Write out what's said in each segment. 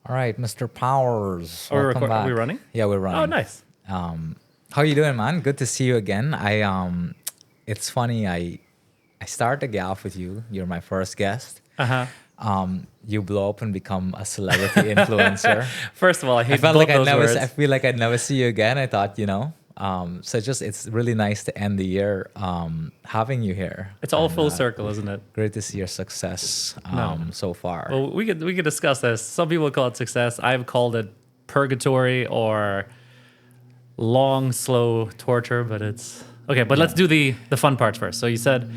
All right, Mr. Powers, Are we, welcome back. are we running? Yeah, we're running. Oh, nice. How you doing, man? Good to see you again. It's funny. I started Gyaff with you. You're my first guest. Uh-huh. You blow up and become a celebrity influencer. First of all, I I hate felt both like those words. I feel like I'd never see you again. I thought, so it's really nice to end the year having you here. It's all And, full circle, isn't it? Great to see your success so far. Well, we could discuss this. Some people call it success. I've called it purgatory or long, slow torture, but it's okay. But let's do the fun parts first. So you said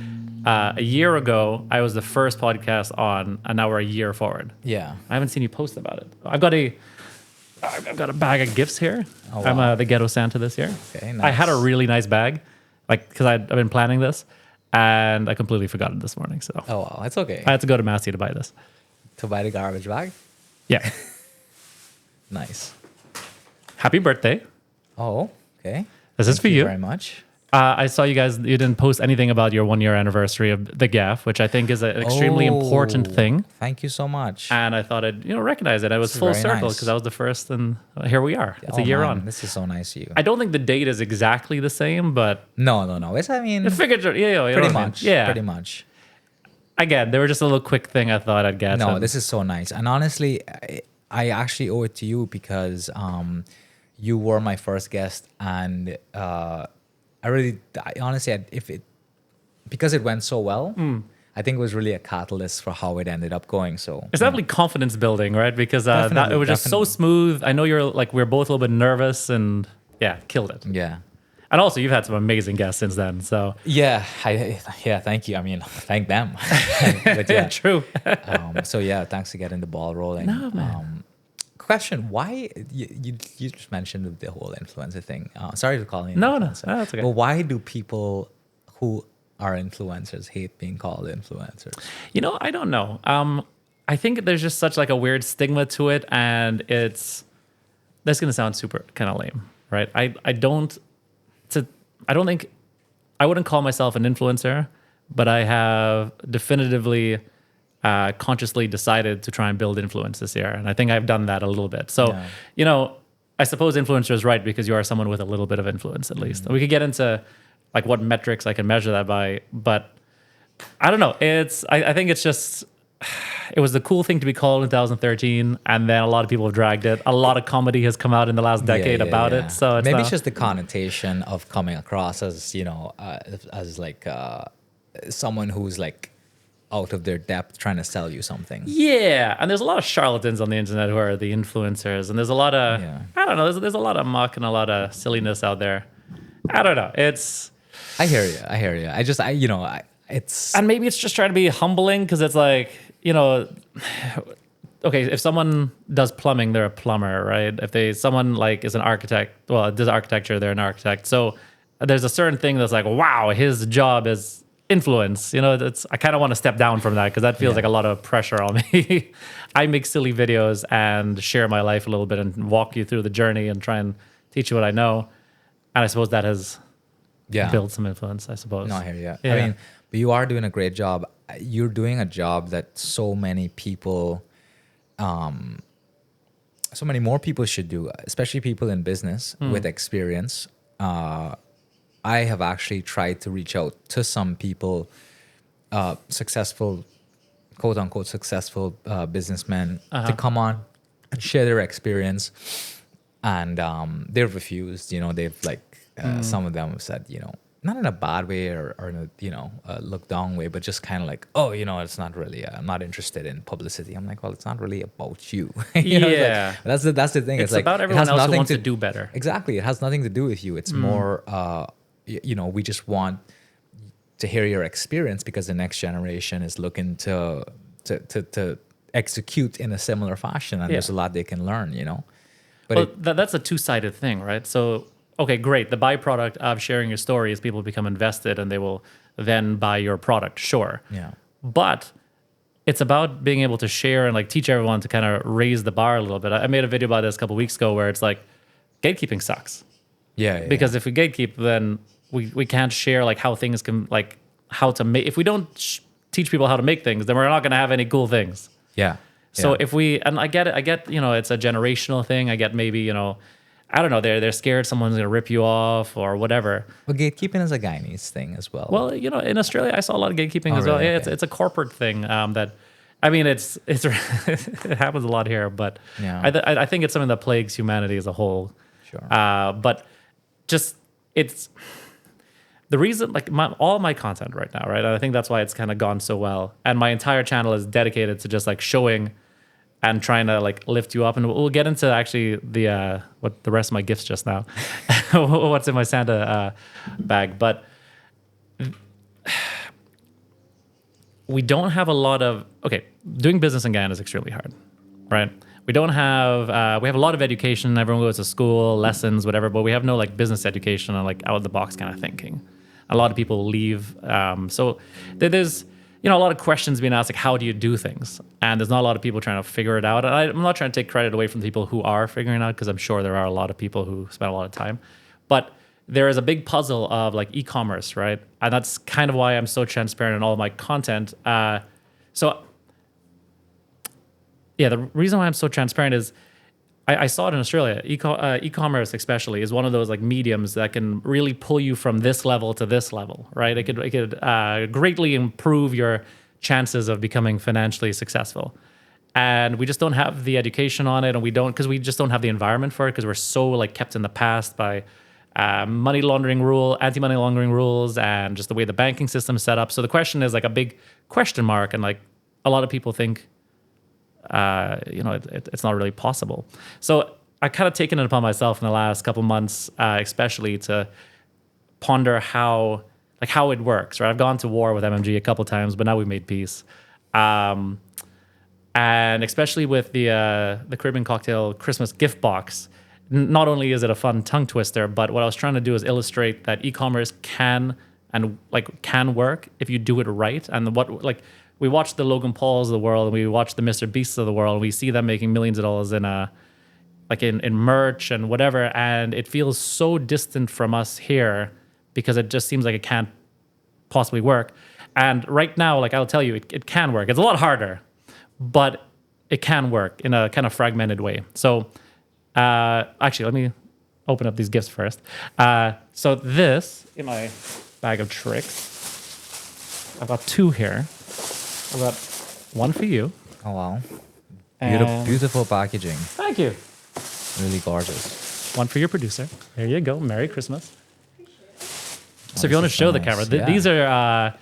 a year ago I was the first podcast on, and now we're a year forward. Yeah. I haven't seen you post about it. I've got a bag of gifts here. Oh, I'm wow. the ghetto Santa this year. Okay, I had a nice. really nice bag, like because I've been planning this, and I completely forgot it this morning. So Oh, well, it's okay. I had to go to Massey to buy this. To buy the garbage bag? Yeah. Nice. Happy birthday. Oh, okay. This is Thank for you. very much. I saw you guys, you didn't post anything about your 1 year anniversary of the Gyaff, which I think is an extremely important Oh, thing. Thank you so much. And I thought I'd recognize it. I was This is full very circle nice. because I was the first, and here we are. It's Oh, a year man, on. This is so nice of you. I don't think the date is exactly the same, but No. It's, I figured, you know pretty what I mean. much. Yeah. Pretty much. Again, they were just a little quick thing I thought I'd get. No, So- this is so nice. And honestly, I actually owe it to you because you were my first guest. And because it went so well, I think it was really a catalyst for how it ended up going. So It's definitely confidence building, right? Because Definitely, it was just so definitely. smooth. I know we're both a little bit nervous, and yeah, killed it. yeah. And also, you've had some amazing guests since then. So Yeah, thank you. I mean, thank them. But yeah, true. so yeah, thanks for getting the ball rolling. No, man. Question: Why you just mentioned the whole influencer thing? Sorry to call you. No, influencer, that's okay. But why do people who are influencers hate being called influencers? I don't know. I think there's just such like a weird stigma to it, and that's gonna sound super kind of lame, right? I don't think I wouldn't call myself an influencer, but I have definitively consciously decided to try and build influence this year, and I think I've done that a little bit. So, Yeah. I suppose influencer is right because you are someone with a little bit of influence at least. We could get into like what metrics I can measure that by, but I don't know. I think it's just it was the cool thing to be called in 2013, and then a lot of people have dragged it. A lot of comedy has come out in the last decade about it. So maybe it's just the connotation of coming across as as like someone who's like out of their depth trying to sell you something. yeah, and there's a lot of charlatans on the internet who are the influencers, and there's a lot of I don't know. There's a lot of muck and a lot of silliness out there. I don't know. I hear you. It's And maybe it's just trying to be humbling because it's like, okay, if someone does plumbing, they're a plumber, right? Someone like is an architect, well, does architecture, they're an architect. So there's a certain thing that's like, wow, his job is influence. I kind of want to step down from that because that feels like a lot of pressure on me. I make silly videos and share my life a little bit and walk you through the journey and try and teach you what I know. And I suppose that has built some influence, I suppose. No, I hear you. Yeah. I mean, but you are doing a great job. You're doing a job that so many people, so many more people should do, especially people in business with experience. I have actually tried to reach out to some people, successful, quote unquote, successful businessmen to come on and share their experience. And they've refused, they've like, some of them have said, not in a bad way or in a look down way, but just kind of like, oh, it's not really, I'm not interested in publicity. I'm like, well, it's not really about you. Yeah. That's the thing. It's like, about it everyone has else who nothing wants to do better. Exactly. It has nothing to do with you. It's more, we just want to hear your experience because the next generation is looking to execute in a similar fashion. And there's a lot they can learn, But That's a two-sided thing, right? So, okay, great. The byproduct of sharing your story is people become invested and they will then buy your product, sure. yeah. But it's about being able to share and like teach everyone to kind of raise the bar a little bit. I made a video about this a couple of weeks ago where it's like gatekeeping sucks. Yeah. Because if we gatekeep, then we can't share like how things can like how to make. If we don't teach people how to make things, then we're not going to have any cool things. Yeah. So Yeah. if we, and I get it, it's a generational thing. I get maybe, I don't know, they're scared someone's gonna rip you off or whatever. Well, gatekeeping is a Guyanese thing as well. Well, in Australia, I saw a lot of gatekeeping Oh, as well. really? Yeah, Okay. it's a corporate thing that, I mean, it's it happens a lot here, but Yeah. I think it's something that plagues humanity as a whole. Sure. But just it's the reason, like all my content right now, right? And I think that's why it's kind of gone so well. And my entire channel is dedicated to just like showing and trying to like lift you up. And we'll get into actually the what the rest of my gifts just now, what's in my Santa bag. But we don't have a lot of doing business in Guyana is extremely hard, right? We don't have we have a lot of education. Everyone goes to school, lessons, whatever, but we have no like business education and like out of the box kind of thinking. A lot of people leave, so there's a lot of questions being asked, like how do you do things? And there's not a lot of people trying to figure it out. And I'm not trying to take credit away from the people who are figuring it out, because I'm sure there are a lot of people who spend a lot of time. But there is a big puzzle of like e-commerce, right? And that's kind of why I'm so transparent in all of my content. So yeah, the reason why I'm so transparent is I saw it in Australia. E-commerce especially is one of those like mediums that can really pull you from this level to this level, right? It could greatly improve your chances of becoming financially successful. And we just don't have the education on it, and because we just don't have the environment for it, because we're so like kept in the past by anti-money laundering rules, and just the way the banking system is set up. So the question is like a big question mark, and like a lot of people think it's not really possible. So I kind of taken it upon myself in the last couple months, especially to ponder how it works. Right, I've gone to war with MMG a couple times, but now we've made peace. And especially with the Caribbean Cocktail Christmas gift box, not only is it a fun tongue twister, but what I was trying to do is illustrate that e-commerce can work if you do it right. And we watch the Logan Pauls of the world, and we watch the Mr. Beasts of the world, and we see them making millions of dollars in merch and whatever, and it feels so distant from us here because it just seems like it can't possibly work. And right now, like I'll tell you, it can work. It's a lot harder, but it can work in a kind of fragmented way. So actually, let me open up these gifts first. So this, in my bag of tricks, I've got two here. I've got one for you. Oh, wow. And Beautiful packaging. thank you. Really gorgeous. One for your producer. There you go. Merry Christmas. So if you want to this is show so the nice. camera, Yeah. these are,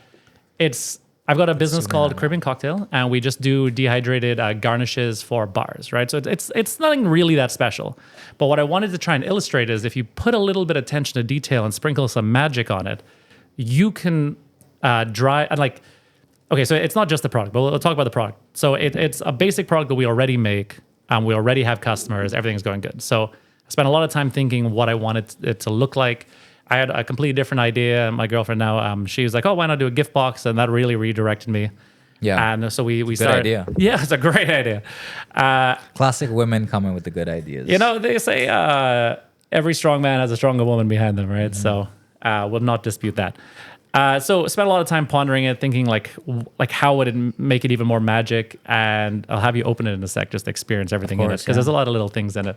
I've got a business called banana. Caribbean Cocktail, and we just do dehydrated garnishes for bars, right? So it's nothing really that special. But what I wanted to try and illustrate is if you put a little bit of attention to detail and sprinkle some magic on it, you can okay, so it's not just the product, but we'll talk about the product. So it's a basic product that we already make. We already have customers. Everything's going good. So I spent a lot of time thinking what I wanted it to look like. I had a completely different idea. My girlfriend now, she was like, "Oh, why not do a gift box?" And that really redirected me. Yeah. And so we Good started. idea. Yeah, it's a great idea. Classic women coming with the good ideas. They say every strong man has a stronger woman behind them, right? So we'll not dispute that. So spent a lot of time pondering it, thinking like how would it make it even more magic? And I'll have you open it in a sec, just to experience everything in it, course, because yeah. there's a lot of little things in it.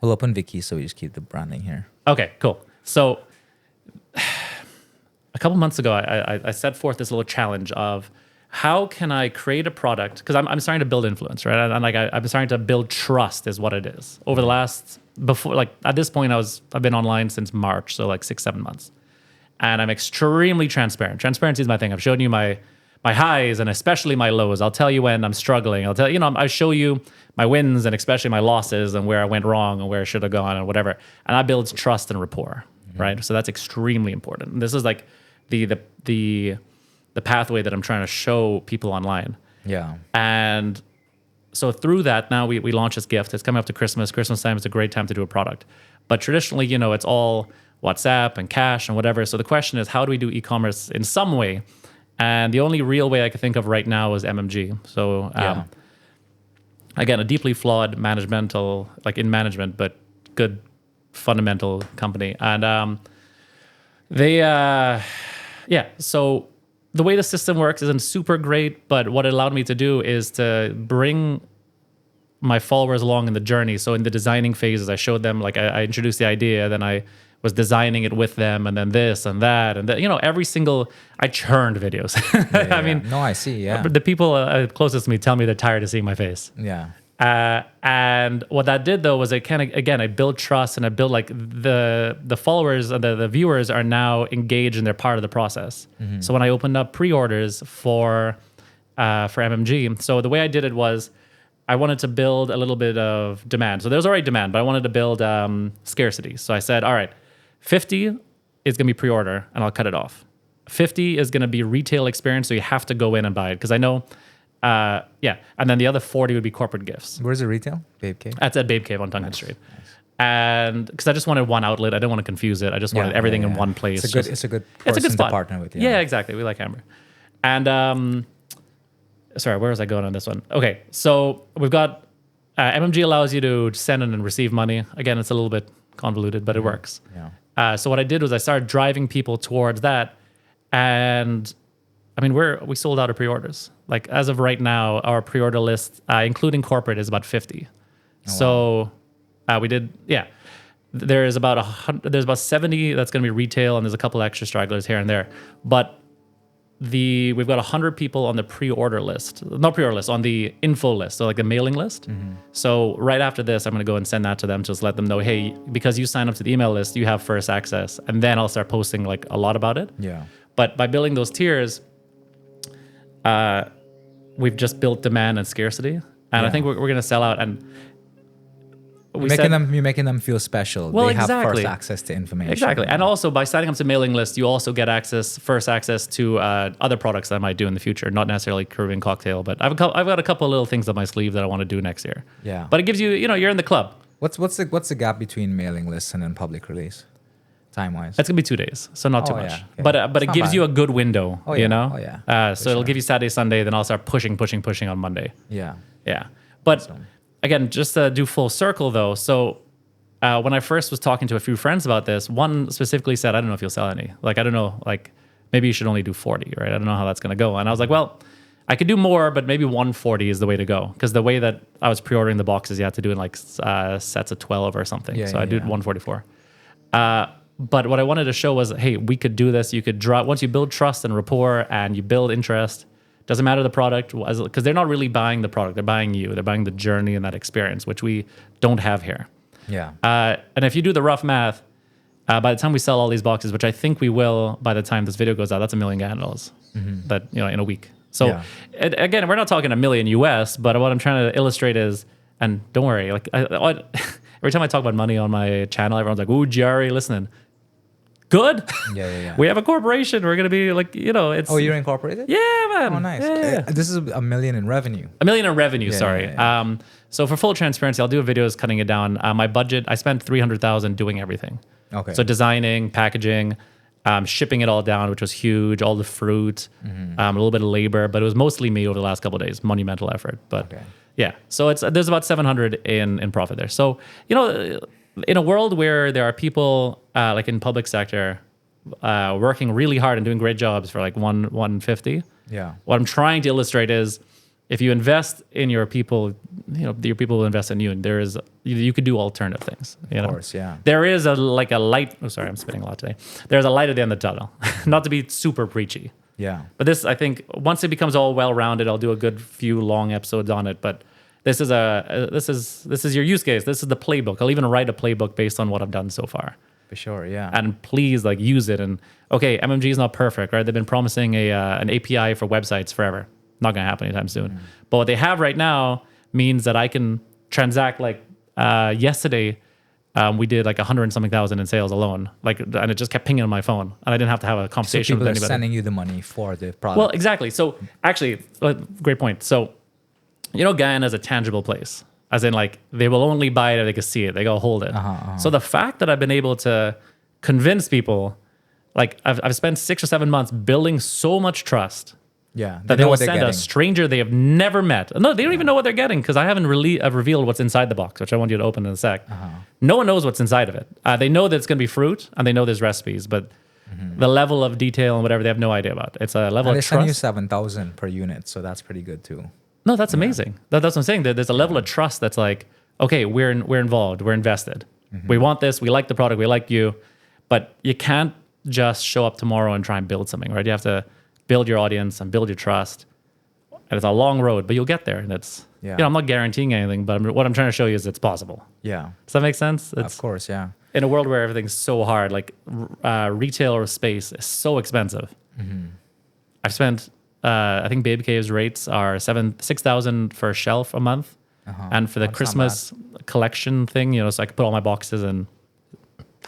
We'll open Vicky, so we just keep the branding here. Okay, cool. So a couple months ago, I set forth this little challenge of how can I create a product? Because I'm starting to build influence, right? And I'm starting to build trust, is what it is. Over the last at this point, I've been online since March, so like 6-7 months. And I'm extremely transparent. Transparency is my thing. I've shown you my highs and especially my lows. I'll tell you when I'm struggling. I'll tell you, I show you my wins and especially my losses and where I went wrong and where I should have gone and whatever. And that builds trust and rapport, right? So that's extremely important. And this is like the pathway that I'm trying to show people online. Yeah. And so through that, now we launch this gift. It's coming up to Christmas. Christmas time is a great time to do a product. But traditionally, it's all WhatsApp and cash and whatever. So the question is, how do we do e-commerce in some way? And the only real way I can think of right now is MMG. So again, a deeply flawed management, but good fundamental company. And so the way the system works isn't super great, but what it allowed me to do is to bring my followers along in the journey. So in the designing phases, I showed them, like I introduced the idea, then I was designing it with them, and then this and that, and that, every single, I churned videos. Yeah, I mean, no, I see. Yeah. the people closest to me tell me they're tired of seeing my face. Yeah. And what that did though was it kind of, again, I built trust, and I built like the followers and the viewers are now engaged and they're part of the process. So when I opened up pre-orders for MMG, so the way I did it was I wanted to build a little bit of demand. So there was already demand, but I wanted to build scarcity. So I said, all right, 50 is going to be pre-order and I'll cut it off. 50 is going to be retail experience. So you have to go in and buy it. Because I know, And then the other 40 would be corporate gifts. Where's the retail? Babe Cave? That's at Babe Cave on Duncan Street. Nice. And because I just wanted one outlet. I didn't want to confuse it. I just wanted everything in one place. It's a good person to partner with. Yeah, exactly. We like Amber. And sorry, where was I going on this one? Okay, so we've got MMG allows you to send in and receive money. Again, it's a little bit convoluted, but it works. Yeah. So what I did was I started driving people towards that, and I mean we sold out of pre-orders. Like as of right now, our pre-order list, including corporate, is about 50. So we did, There's about 70 that's going to be retail, and there's a couple extra stragglers here and there, but we've got 100 people on the pre-order list, not pre-order list, on the info list, so like the mailing list. So right after this, I'm going to go and send that to them, just let them know, hey, because you sign up to the email list, you have first access, and then I'll start posting like a lot about it. Yeah. But by building those tiers, we've just built demand and scarcity, and I think we're going to sell out. And you're making them feel special. Well, they have exactly. first access to information. Exactly. And also by signing up to mailing list, you also get first access to other products that I might do in the future. Not necessarily Caribbean cocktail, but I've got a couple of little things up my sleeve that I want to do next year. Yeah. But it gives you, you're in the club. What's the gap between mailing lists and then public release, time wise? It's gonna be 2 days, so not too much. Yeah. Okay. But it gives you a good window. Oh, yeah. You know. Oh yeah. So it'll give you Saturday, Sunday, then I'll start pushing on Monday. Yeah. Yeah. But again, just to do full circle though, so. When I first was talking to a few friends about this, one specifically said, I don't know if you'll sell any. Like, I don't know, like, maybe you should only do 40, right? I don't know how that's going to go. And I was like, well, I could do more, but maybe 140 is the way to go. Because the way that I was pre-ordering the boxes, you had to do in like sets of 12 or something. So I did 144. But what I wanted to show was, hey, we could do this. You could draw, once you build trust and rapport and you build interest, doesn't matter the product, because they're not really buying the product. They're buying you. They're buying the journey and that experience, which we don't have here. Yeah. And if you do the rough math, by the time we sell all these boxes, which I think we will by the time this video goes out, that's $1 million that, in a week. So again, we're not talking $1 million US, but what I'm trying to illustrate is, and don't worry, like every time I talk about money on my channel, everyone's like, ooh, Jerry, listening. Good. Yeah. We have a corporation. We're going to be like, it's... Oh, you're incorporated? Yeah, man. Oh, nice. Yeah. This is $1 million in revenue. $1 million in revenue, sorry. Yeah. So for full transparency, I'll do videos cutting it down. My budget, I spent $300,000 doing everything. Okay. So designing, packaging, shipping it all down, which was huge, all the fruit, a little bit of labor, but it was mostly me over the last couple of days, monumental effort. But yeah, so there's about 700 in profit there. So, in a world where there are people like in public sector working really hard and doing great jobs for like 150, what I'm trying to illustrate is if you invest in your people, your people will invest in you, and you could do alternative things. Of course, yeah. There is a light. Oh, sorry, I'm spitting a lot today. There's a light at the end of the tunnel. Not to be super preachy. Yeah. But this, I think, once it becomes all well-rounded, I'll do a good few long episodes on it. But this is your use case. This is the playbook. I'll even write a playbook based on what I've done so far. For sure, yeah. And please, use it. And okay, MMG is not perfect, right? They've been promising an API for websites forever. Not going to happen anytime soon. But what they have right now means that I can transact. Like yesterday, we did like 100 and something thousand in sales alone. And it just kept pinging on my phone, and I didn't have to have a conversation with anybody. People are sending you the money for the product. Well, exactly. So actually, great point. So Guyana is a tangible place, as in they will only buy it if they can see it. They go hold it. So the fact that I've been able to convince people, I've spent 6 or 7 months building so much trust. Yeah, that they will send a stranger they have never met. No, they don't even know what they're getting because I haven't revealed what's inside the box, which I want you to open in a sec. No one knows what's inside of it. They know that it's going to be fruit and they know there's recipes, but the level of detail and whatever they have no idea about. It's a level And they of send you trust. 7,000 per unit, so that's pretty good too. No, that's amazing. That's what I'm saying. There's a level of trust that's like, okay, we're involved, we're invested. We want this, we like the product, we like you, but you can't just show up tomorrow and try and build something, right? You have to build your audience and build your trust. And it's a long road, but you'll get there. And it's, I'm not guaranteeing anything, but what I'm trying to show you is it's possible. Yeah. Does that make sense? Of course, yeah. In a world where everything's so hard, like retail space is so expensive. I've spent, I think Baby Cave's rates are $6,000 for a shelf a month. And for the Christmas collection thing, so I could put all my boxes in,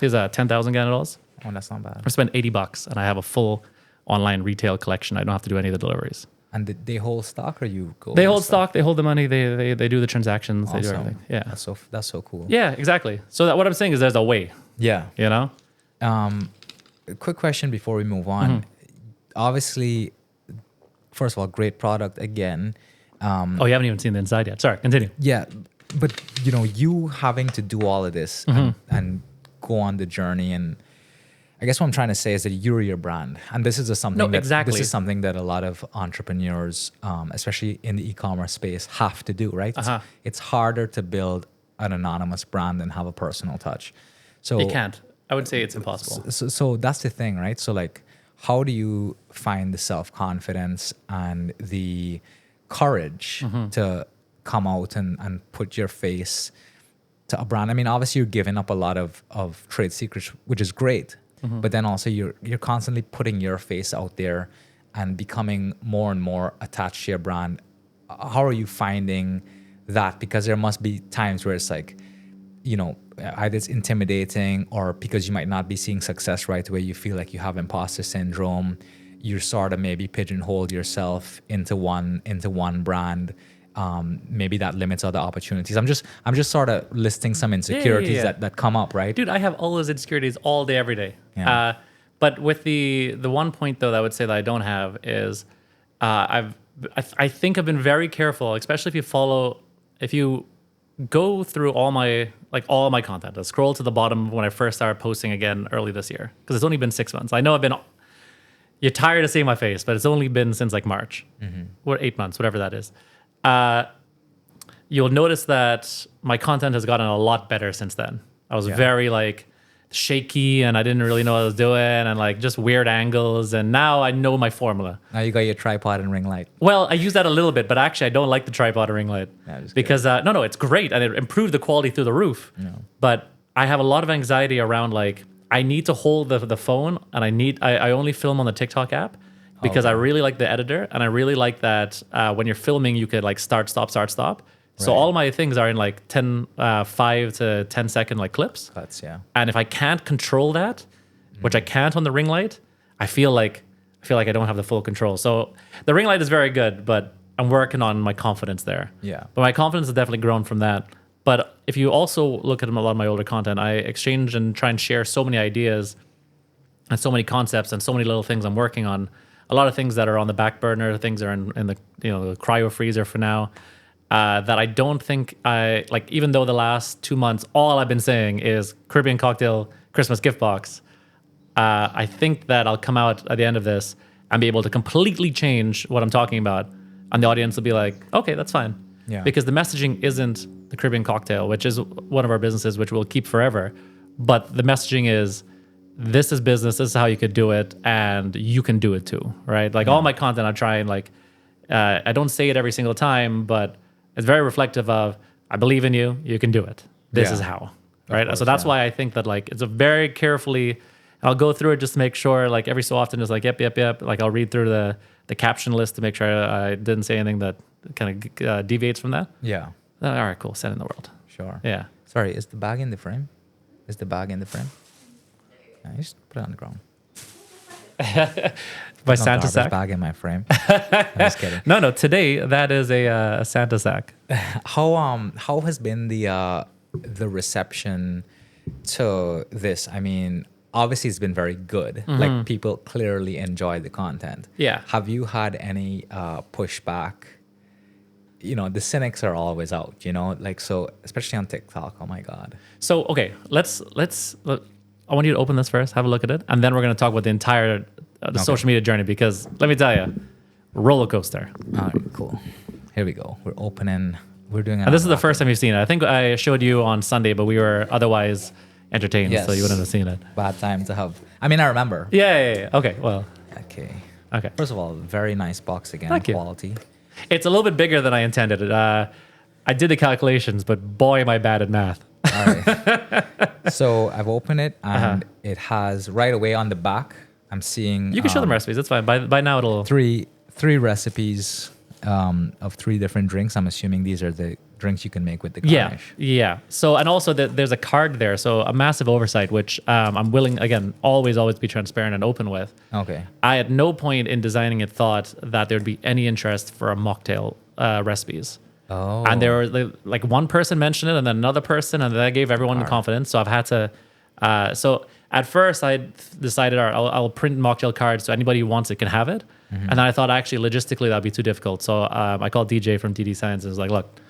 here's $10,000 Guyana dollars. Oh, that's not bad. I spent $80 and I have a full online retail collection. I don't have to do any of the deliveries. And they hold stock, or you go? They hold stock. They hold the money. They do the transactions. Awesome. They do everything. Yeah, that's so cool. Yeah, exactly. So what I'm saying is there's a way. Yeah. A quick question before we move on. Obviously, first of all, great product again. You haven't even seen the inside yet. Sorry, continue. Yeah, but you having to do all of this and go on the journey, and I guess what I'm trying to say is that you're your brand, and this is this is something that a lot of entrepreneurs, especially in the e-commerce space, have to do. Right? It's harder to build an anonymous brand and have a personal touch. So you can't. I would say it's impossible. So that's the thing, right? So like, how do you find the self-confidence and the courage to come out and put your face to a brand? I mean, obviously you're giving up a lot of trade secrets, which is great, but then also you're constantly putting your face out there and becoming more and more attached to your brand. How are you finding that? Because there must be times where it's like, either it's intimidating, or because you might not be seeing success right away, you feel like you have imposter syndrome. You sort of maybe pigeonhole yourself into one brand. Maybe that limits other opportunities. I'm just sort of listing some insecurities that come up, right? Dude, I have all those insecurities all day, every day. Yeah. But with the one point though that I would say that I don't have is I think I've been very careful, especially if you go through all my content. I scroll to the bottom when I first started posting again early this year, because it's only been 6 months. I know you're tired of seeing my face, but it's only been since like March or 8 months, whatever that is. You'll notice that my content has gotten a lot better since then. I was very like shaky, and I didn't really know what I was doing, and like just weird angles. And now I know my formula. Now you got your tripod and ring light. Well, I use that a little bit, but actually I don't like the tripod and ring light because no, it's great and it improved the quality through the roof. No. But I have a lot of anxiety around like I need to hold the phone, and I only film on the TikTok app because I really like the editor, and I really like that when you're filming you could like start, stop. So all my things are in like 5 to 10 second like clips. And if I can't control that, which I can't on the ring light, I feel like I don't have the full control. So the ring light is very good, but I'm working on my confidence there. Yeah. But my confidence has definitely grown from that. But if you also look at a lot of my older content, I exchange and try and share so many ideas and so many concepts and so many little things I'm working on. A lot of things that are on the back burner, things that are in the the cryo freezer for now. That I don't think even though the last 2 months, all I've been saying is Caribbean cocktail Christmas gift box. I think that I'll come out at the end of this and be able to completely change what I'm talking about. And the audience will be like, okay, that's fine. Yeah. Because the messaging isn't the Caribbean cocktail, which is one of our businesses, which we'll keep forever. But the messaging is, this is business, this is how you could do it, and you can do it too, right? Like all my content, I try and I don't say it every single time, but it's very reflective of, I believe in you, you can do it. This is how, right? Course, so that's why I think that it's a very carefully, I'll go through it just to make sure every so often it's yep. Like I'll read through the caption list to make sure I didn't say anything that kind of deviates from that. Yeah. All right, cool. Send in the world. Sure. Yeah. Sorry, is the bag in the frame? No, you just put it on the ground. My Santa sack? Bag in my frame. I'm just kidding. No. Today that is a Santa sack. How has been the reception to this? I mean, obviously it's been very good. Like people clearly enjoy the content. Yeah. Have you had any pushback? The cynics are always out. So especially on TikTok. Oh my God. So okay, let's I want you to open this first, have a look at it, and then we're going to talk about the entire the social media journey, because let me tell you, roller coaster. All right, cool. Here we go. We're opening. We're doing. And this is the first time you've seen it. I think I showed you on Sunday, but we were otherwise entertained, Yes. so you wouldn't have seen it. Bad time to have. I mean, I remember. Yeah. Okay. Well. Okay. Okay. First of all, very nice box again. Thank you. Quality. It's a little bit bigger than I intended. I did the calculations, but boy, am I bad at math. All right. So I've opened it, and it has right away on the back. I'm seeing. You can show them recipes. That's fine. By now it'll. three recipes of 3 different drinks. I'm assuming these are the drinks you can make with the garnish. Yeah. So, and also there's a card there. So a massive oversight, which I'm willing, again, always be transparent and open with. Okay. I at no point in designing it thought that there'd be any interest for a mocktail recipes. Oh. And there were like one person mentioned it, and then another person, and that gave everyone the confidence. So I've had to. So at first I decided, all right, I'll print mocktail cards so anybody who wants it can have it. And then I thought actually logistically that'd be too difficult. So I called DJ from DD Science and was like, look,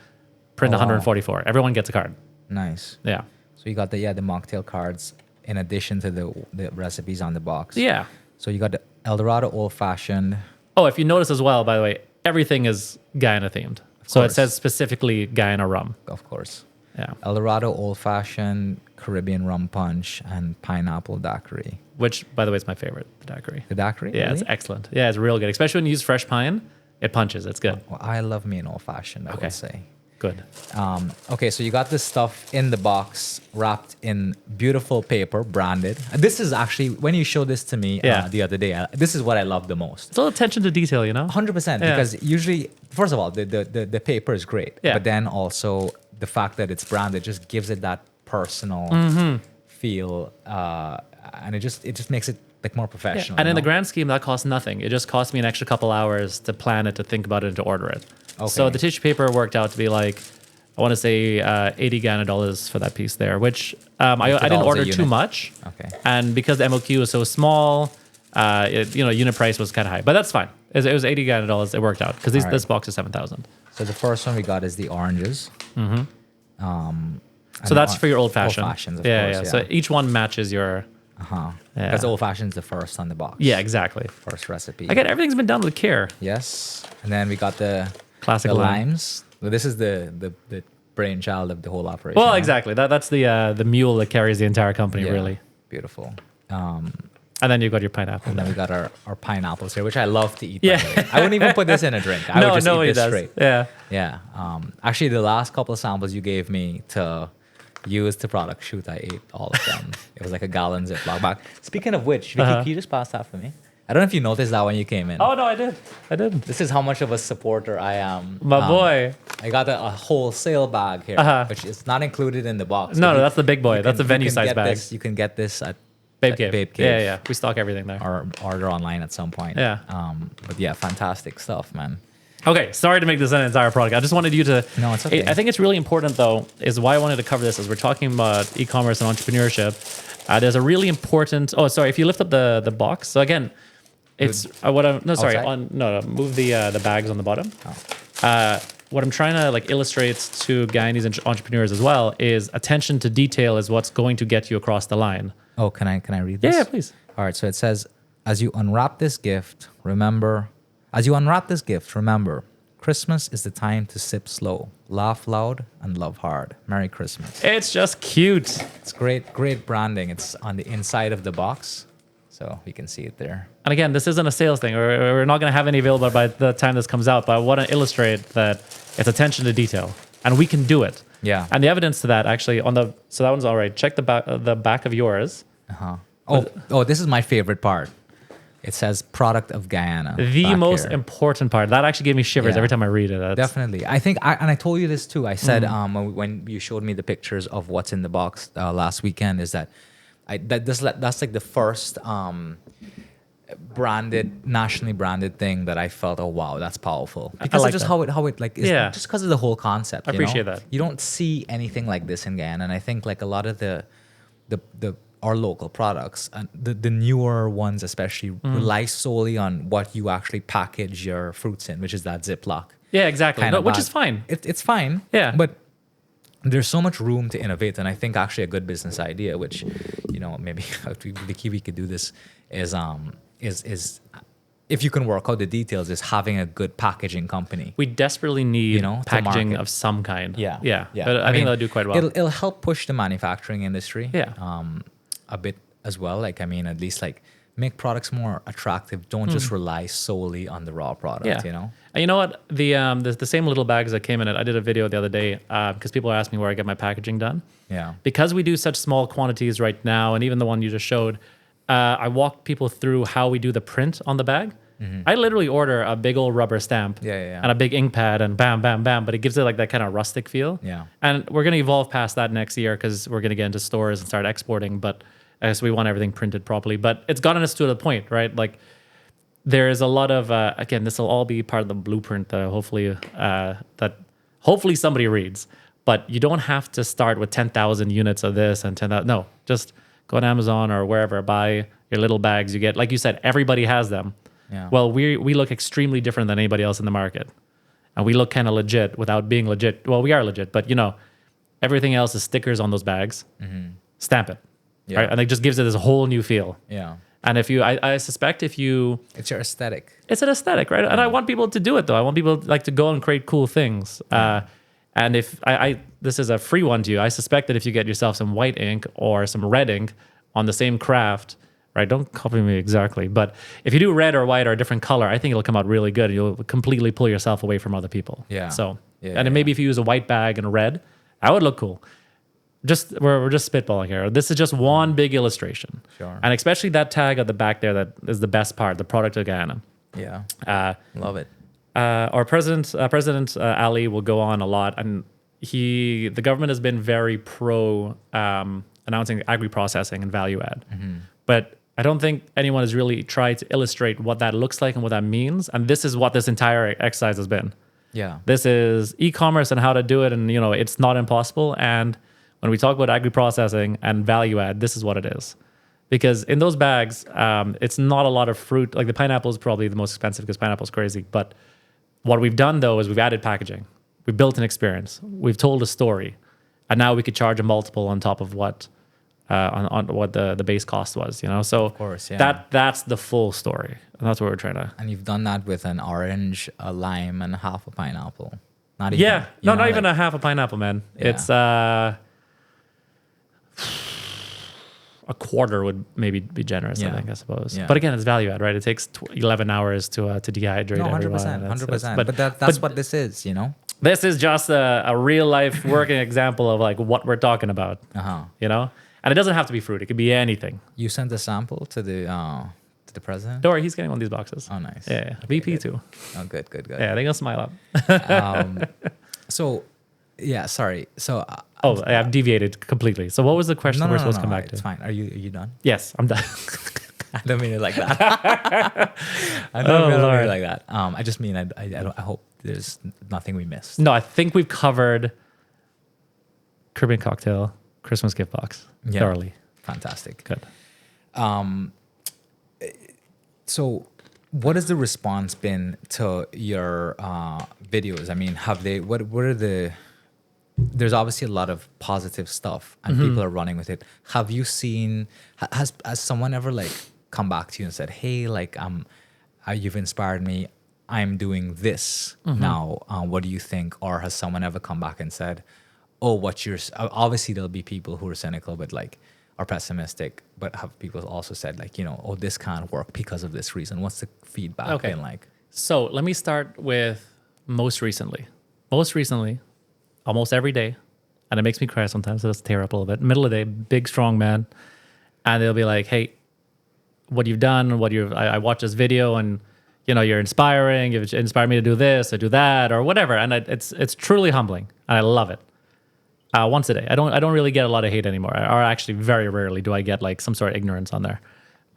print 144. Everyone gets a card. Nice. Yeah. So you got the mocktail cards in addition to the recipes on the box. Yeah. So you got the Eldorado Old Fashioned. Oh, if you notice as well, by the way, everything is Guyana themed. So it course. says specifically Guyana rum. Of course. Yeah. Eldorado Old Fashioned, Caribbean Rum Punch, and Pineapple Daiquiri. Which, by the way, is my favorite, the daiquiri. The daiquiri? Yeah, really? it's excellent. Yeah, it's real good. Especially when you use fresh pine, it punches. It's good. Well, I love me an Old Fashioned, I would say. Good. Okay, so you got this stuff in the box, wrapped in beautiful paper, branded. This is actually, when you showed this to me the other day, this is what I love the most. It's a little attention to detail, you know? 100%, Yeah. because usually, first of all, the paper is great. Yeah. But then also the fact that it's branded just gives it that personal feel. And it just makes it like more professional. And in you the know? grand scheme, that costs nothing. It just cost me an extra couple hours to plan it, to think about it, and to order it. So Okay. the tissue paper worked out to be like, I want to say $80 Guyana for that piece there, which I didn't $50 order a too unit. much. Okay. And because the MOQ was so small, unit price was kind of high. But that's fine. It was $80 Guyana. It worked out because All right. this box is 7,000. So the first one we got is the oranges. So that's for your old fashioned. Old fashions, of yeah. course, So each one matches your. Yeah. Because Old Fashioned's the first on the box. Yeah, exactly. First recipe. Again, everything's been done with care. Yes. And then we got the Classic the lime. limes. Well, this is the brainchild of the whole operation. Well, huh? exactly. That's the mule that carries the entire company, Yeah. really. Beautiful. And then you got your pineapple. And then we got our pineapples here, which I love to eat. Yeah. By the way. I wouldn't even put this in a drink. I would just eat this straight. Yeah. Yeah. Actually, the last couple of samples you gave me to use to product shoot, I ate all of them. It was like a gallon Ziploc bag. Speaking of which, Vicky, can you just pass that for me? I don't know if you noticed that when you came in. Oh, no, I did. This is how much of a supporter I am. My boy. I got a wholesale bag here, which is not included in the box. No, but that's the big boy. That's the venue size bag. You can get this at Babe Cave. Babe Cave. Yeah. We stock everything there. Or order online at some point. Yeah. But yeah, fantastic stuff, man. Okay, sorry to make this an entire product. I just wanted you to. No, it's okay. I think it's really important, though, is why I wanted to cover this, is we're talking about e-commerce and entrepreneurship. There's a really important. Oh, sorry. If you lift up the box. So again, it's what I'm. No, sorry. Outside? Move the bags on the bottom. Oh. What I'm trying to illustrate to Guyanese entrepreneurs as well is attention to detail is what's going to get you across the line. Oh, can I read this? Yeah, please. All right. So it says, as you unwrap this gift, remember, Christmas is the time to sip slow, laugh loud, and love hard. Merry Christmas. It's just cute. It's great branding. It's on the inside of the box, so you can see it there. And again, this isn't a sales thing. We're not going to have any available by the time this comes out, but I want to illustrate that it's attention to detail, and we can do it. Yeah. And the evidence to that actually so that one's all right. Check the back of yours. Oh, this is my favorite part. It says product of Guyana. The back most here. important part. That actually gave me shivers Yeah. every time I read it. Definitely. I think, and I told you this too. I said when you showed me the pictures of what's in the box last weekend, is that that's like the first nationally branded thing that I felt, oh wow, that's powerful, because like of just that. how it like is, just because of the whole concept. I appreciate that. You don't see anything like this in Guyana, and I think like a lot of the our local products and the newer ones especially rely solely on what you actually package your fruits in, which is that Ziploc. Yeah, exactly. kind of Which bag. is fine. It's fine. Yeah. But there's so much room to innovate. And I think actually a good business idea, which, maybe Vicky, we could do this, is if you can work out the details, is having a good packaging company. We desperately need to packaging market. of some kind. Yeah. But I think they'll do quite well. It'll help push the manufacturing industry. Yeah. A bit as well. At least make products more attractive. Don't just rely solely on the raw product. Yeah. And you know what? The same little bags that came in it. I did a video the other day because people asked me where I get my packaging done. Yeah. Because we do such small quantities right now, and even the one you just showed, I walked people through how we do the print on the bag. I literally order a big old rubber stamp and a big ink pad and bam, bam, bam. But it gives it that kind of rustic feel. Yeah. And we're going to evolve past that next year because we're going to get into stores and start exporting. But so we want everything printed properly. But it's gotten us to the point, right? There is a lot of, again, this will all be part of the blueprint that hopefully somebody reads. But you don't have to start with 10,000 units of this and 10,000. No, just go on Amazon or wherever, buy your little bags. You get, like you said, everybody has them. Yeah. Well, we look extremely different than anybody else in the market. And we look kind of legit without being legit. Well, we are legit, but everything else is stickers on those bags. Stamp it. Yeah. Right? And it just gives it this whole new feel. Yeah. And I suspect if you... It's your aesthetic. It's an aesthetic, right? And I want people to do it, though. I want people to go and create cool things. And if this is a free one to you, I suspect that if you get yourself some white ink or some red ink on the same craft... Right, don't copy me exactly, but if you do red or white or a different color, I think it'll come out really good. You'll completely pull yourself away from other people. Yeah. So, maybe if you use a white bag and a red, that would look cool. We're just spitballing here. This is just one big illustration. Sure. And especially that tag at the back there, that is the best part, the product of Guyana. Yeah. Love it. Our President Ali will go on a lot, and the government has been very pro announcing agri-processing and value add. But I don't think anyone has really tried to illustrate what that looks like and what that means. And this is what this entire exercise has been. Yeah. This is e-commerce and how to do it. And, it's not impossible. And when we talk about agri-processing and value add, this is what it is. Because in those bags, it's not a lot of fruit. Like the pineapple is probably the most expensive because pineapple is crazy. But what we've done, though, is we've added packaging. We built an experience. We've told a story. And now we could charge a multiple on top of what... on what the base cost was, So of course, yeah. That's the full story, and that's what we're trying to. And you've done that with an orange, a lime, and half a pineapple. Not even. Yeah, not even a half a pineapple, man. Yeah. It's a quarter would maybe be generous, I suppose. Yeah. But again, it's value add, right? It takes 11 hours to dehydrate. No, 100%. But that's what this is, This is just a real life working example of what we're talking about. And it doesn't have to be fruit. It could be anything. You sent a sample to the president? Don't worry, he's getting one of these boxes. Oh, nice. Yeah. VP too. Oh, good. Yeah, I think he'll smile up. So, yeah, sorry. So... I've deviated completely. So what was the question we're supposed to come back to? It's fine. Are you done? Yes, I'm done. I don't mean it like that. I don't mean it like that. I just mean I hope there's nothing we missed. No, I think we've covered Caribbean cocktail, Christmas gift box thoroughly. Fantastic. Good. So what has the response been to your videos? I mean, what are the... There's obviously a lot of positive stuff and people are running with it. Have you seen, has someone ever come back to you and said, hey, you've inspired me. I'm doing this now. What do you think? Or has someone ever come back and said, oh, obviously there'll be people who are cynical, but are pessimistic, but have people also said oh, this can't work because of this reason. What's the feedback been like? So let me start with most recently, almost every day. And it makes me cry sometimes. So let's tear up a little bit. Middle of the day, big, strong man. And they'll be like, hey, what you've done, I watched this video and, you're inspiring. You've inspired me to do this or do that or whatever. And it's truly humbling. And I love it. Once a day. I don't really get a lot of hate anymore. Or actually very rarely do I get some sort of ignorance on there.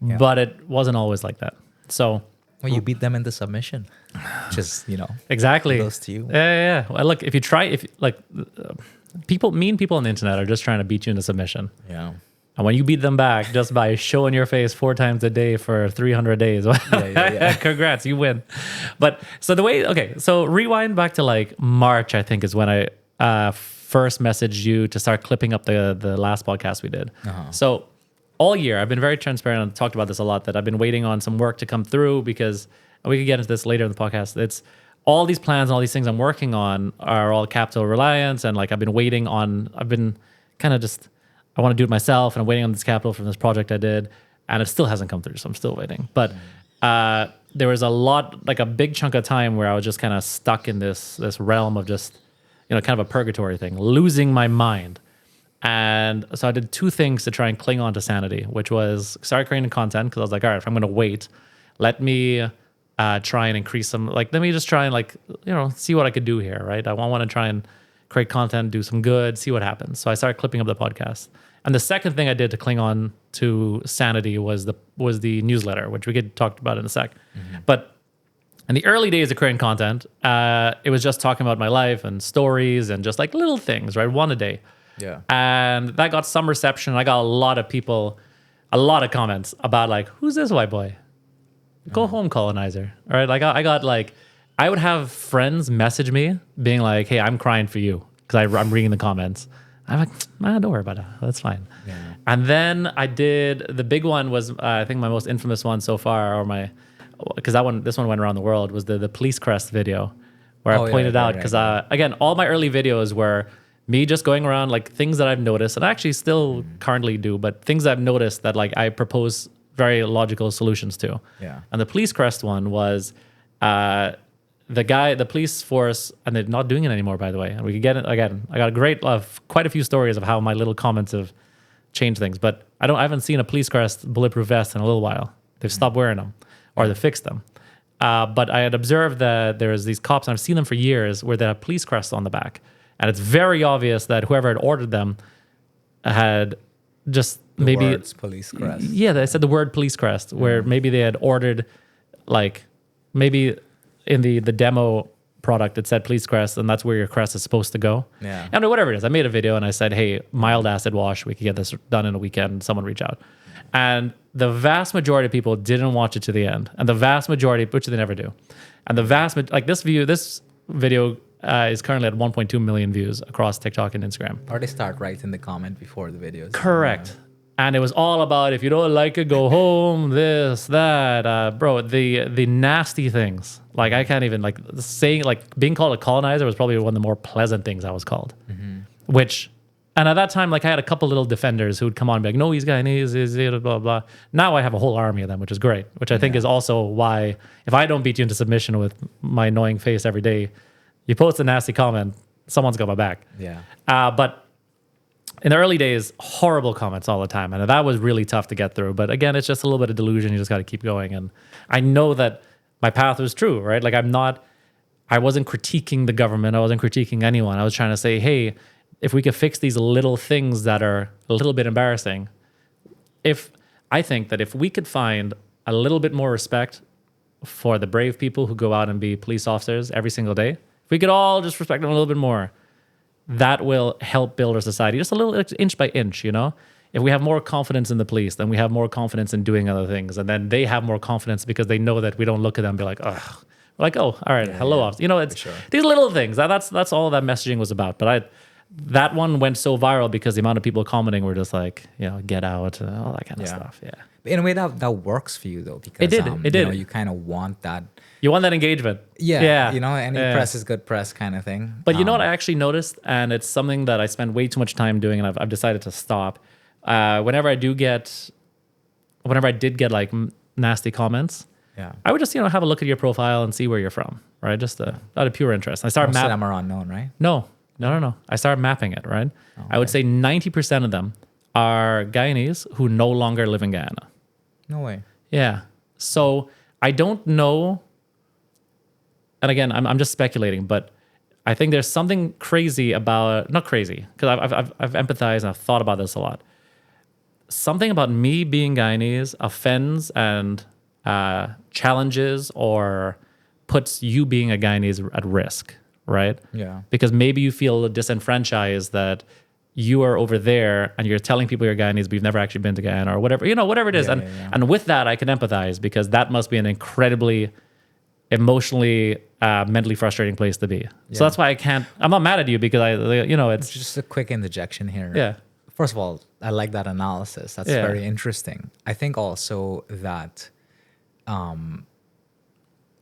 Yeah. But it wasn't always like that. So... Well, you beat them into submission, which is, exactly. Kudos to you. Yeah. Well, look, if you try, mean people on the internet are just trying to beat you into submission. Yeah. And when you beat them back just by showing your face 4 times a day for 300 days, congrats, you win. But so so rewind back to March, I think is when first messaged you to start clipping up the last podcast we did. So all year, I've been very transparent and talked about this a lot, that I've been waiting on some work to come through because, and we could get into this later in the podcast, it's all these plans and all these things I'm working on are all capital reliance. And like I've been kind of just, I want to do it myself and I'm waiting on this capital from this project I did and it still hasn't come through. So I'm still waiting. But there was a big chunk of time where I was just kind of stuck in this realm of just, kind of a purgatory thing, losing my mind. And so I did two things to try and cling on to sanity, which was start creating content because I was like, all right, if I'm going to wait, let me try and increase some, let me just try and see what I could do here, right? I want to try and create content, do some good, see what happens. So I started clipping up the podcast. And the second thing I did to cling on to sanity was the newsletter, which we could talk about in a sec. But in the early days of creating content, it was just talking about my life and stories and just like little things, right? One a day. Yeah. And that got some reception. I got a lot of comments about like, who's this white boy? Go home, colonizer. All right. I would have friends message me being like, hey, I'm crying for you because I'm reading the comments. I'm like, don't worry about it. That's fine. Yeah. And then the big one was, I think my most infamous one so far, because this one went around the world, was the police crest video where I pointed out, because again, all my early videos were me just going around like things that I've noticed, and I actually still currently do, but things I've noticed that like I propose very logical solutions to. Yeah. And the police crest one was the police force, and they're not doing it anymore, by the way. And we could get it again. I got quite a few stories of how my little comments have changed things, but I haven't seen a police crest bulletproof vest in a little while. They've stopped wearing them or they fixed them. But I had observed that there's these cops, and I've seen them for years, where they have police crests on the back. And it's very obvious that whoever had ordered them had just maybe words police crest. Yeah, they said the word police crest, where maybe they had ordered, like maybe in the demo product it said police crest, and that's where your crest is supposed to go. Yeah. And whatever it is, I made a video and I said, hey, mild acid wash, we could get this done in a weekend. Someone reach out. And the vast majority of people didn't watch it to the end. And the vast majority, which they never do. And the this video is currently at 1.2 million views across TikTok and Instagram. Or they start right in the comment before the videos. Correct. And it was all about, if you don't like it, go home, this, that. Bro, the nasty things. Like, I can't even, being called a colonizer was probably one of the more pleasant things I was called. Which, and at that time, I had a couple little defenders who would come on and be like, no, he's Guyanese, he's blah, blah, blah. Now I have a whole army of them, which is great. Which I think is also why, if I don't beat you into submission with my annoying face every day, you post a nasty comment, someone's got my back. Yeah. But in the early days, horrible comments all the time. And that was really tough to get through. But again, it's just a little bit of delusion. You just got to keep going. And I know that my path was true, right? Like I wasn't critiquing the government. I wasn't critiquing anyone. I was trying to say, hey, if we could fix these little things that are a little bit embarrassing, I think that if we could find a little bit more respect for the brave people who go out and be police officers every single day, if we could all just respect them a little bit more, that will help build our society just a little inch by inch, If we have more confidence in the police, then we have more confidence in doing other things. And then they have more confidence because they know that we don't look at them and be like, ugh. We're like, oh, all right, hello, officer. It's these little things. That's all that messaging was about. But that one went so viral because the amount of people commenting were just like, get out, and all that kind of stuff. Yeah. In a way, that works for you, though, because it did. You kind of want that. You want that engagement. Yeah. Any press is good press kind of thing. But you know what I actually noticed? And it's something that I spend way too much time doing, and I've decided to stop. Whenever I did get like nasty comments, I would just, have a look at your profile and see where you're from, right? Just out of pure interest. I started Most of them are unknown, right? No. I started mapping it, right? Okay. I would say 90% of them are Guyanese who no longer live in Guyana. No way. Yeah. So I don't know. And again, I'm just speculating, but I think there's something crazy about, not crazy, because I've empathized and I've thought about this a lot. Something about me being Guyanese offends and challenges or puts you being a Guyanese at risk, right? Yeah. Because maybe you feel disenfranchised that you are over there and you're telling people you're Guyanese, but you've never actually been to Guyana or whatever, whatever it is. And with that, I can empathize because that must be an incredibly emotionally, mentally frustrating place to be. So that's why I'm not mad at you because it's Just a quick interjection here. yeah. First of all, I like that analysis. That's Yeah. very interesting. I think also that,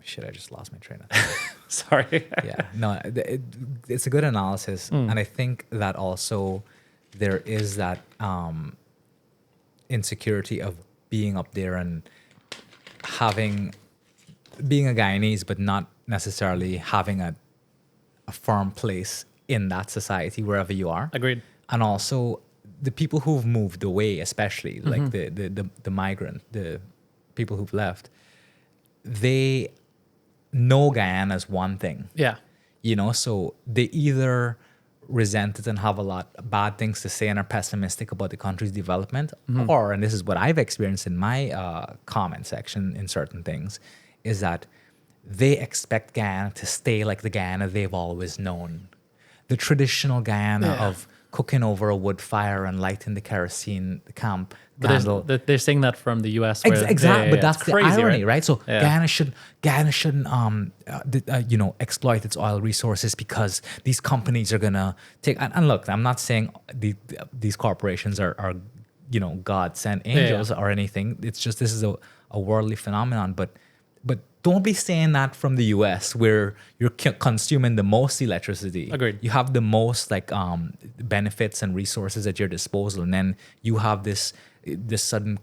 shit, I just lost my train of thought. Sorry. Yeah, no, it's a good analysis, and I think that also there is that insecurity of being up there and being a Guyanese, but not necessarily having a firm place in that society wherever you are. Agreed. And also the people who've moved away, especially like the migrant, the people who've left, they know Guyana as one thing. Yeah. So they either resent it and have a lot of bad things to say and are pessimistic about the country's development, or, and this is what I've experienced in my comment section in certain things, is that they expect Guyana to stay like the Guyana they've always known. The traditional Guyana of cooking over a wood fire and lighting the kerosene camp candle. They're saying that from the U.S. Exactly, but that's crazy, the irony, right? So Yeah. Guyana shouldn't exploit its oil resources because these companies are gonna take. And look, I'm not saying these corporations are God sent angels or anything. It's just this is a worldly phenomenon, but don't be saying that from the U.S. where you're consuming the most electricity. Agreed. You have the most benefits and resources at your disposal, and then you have this sudden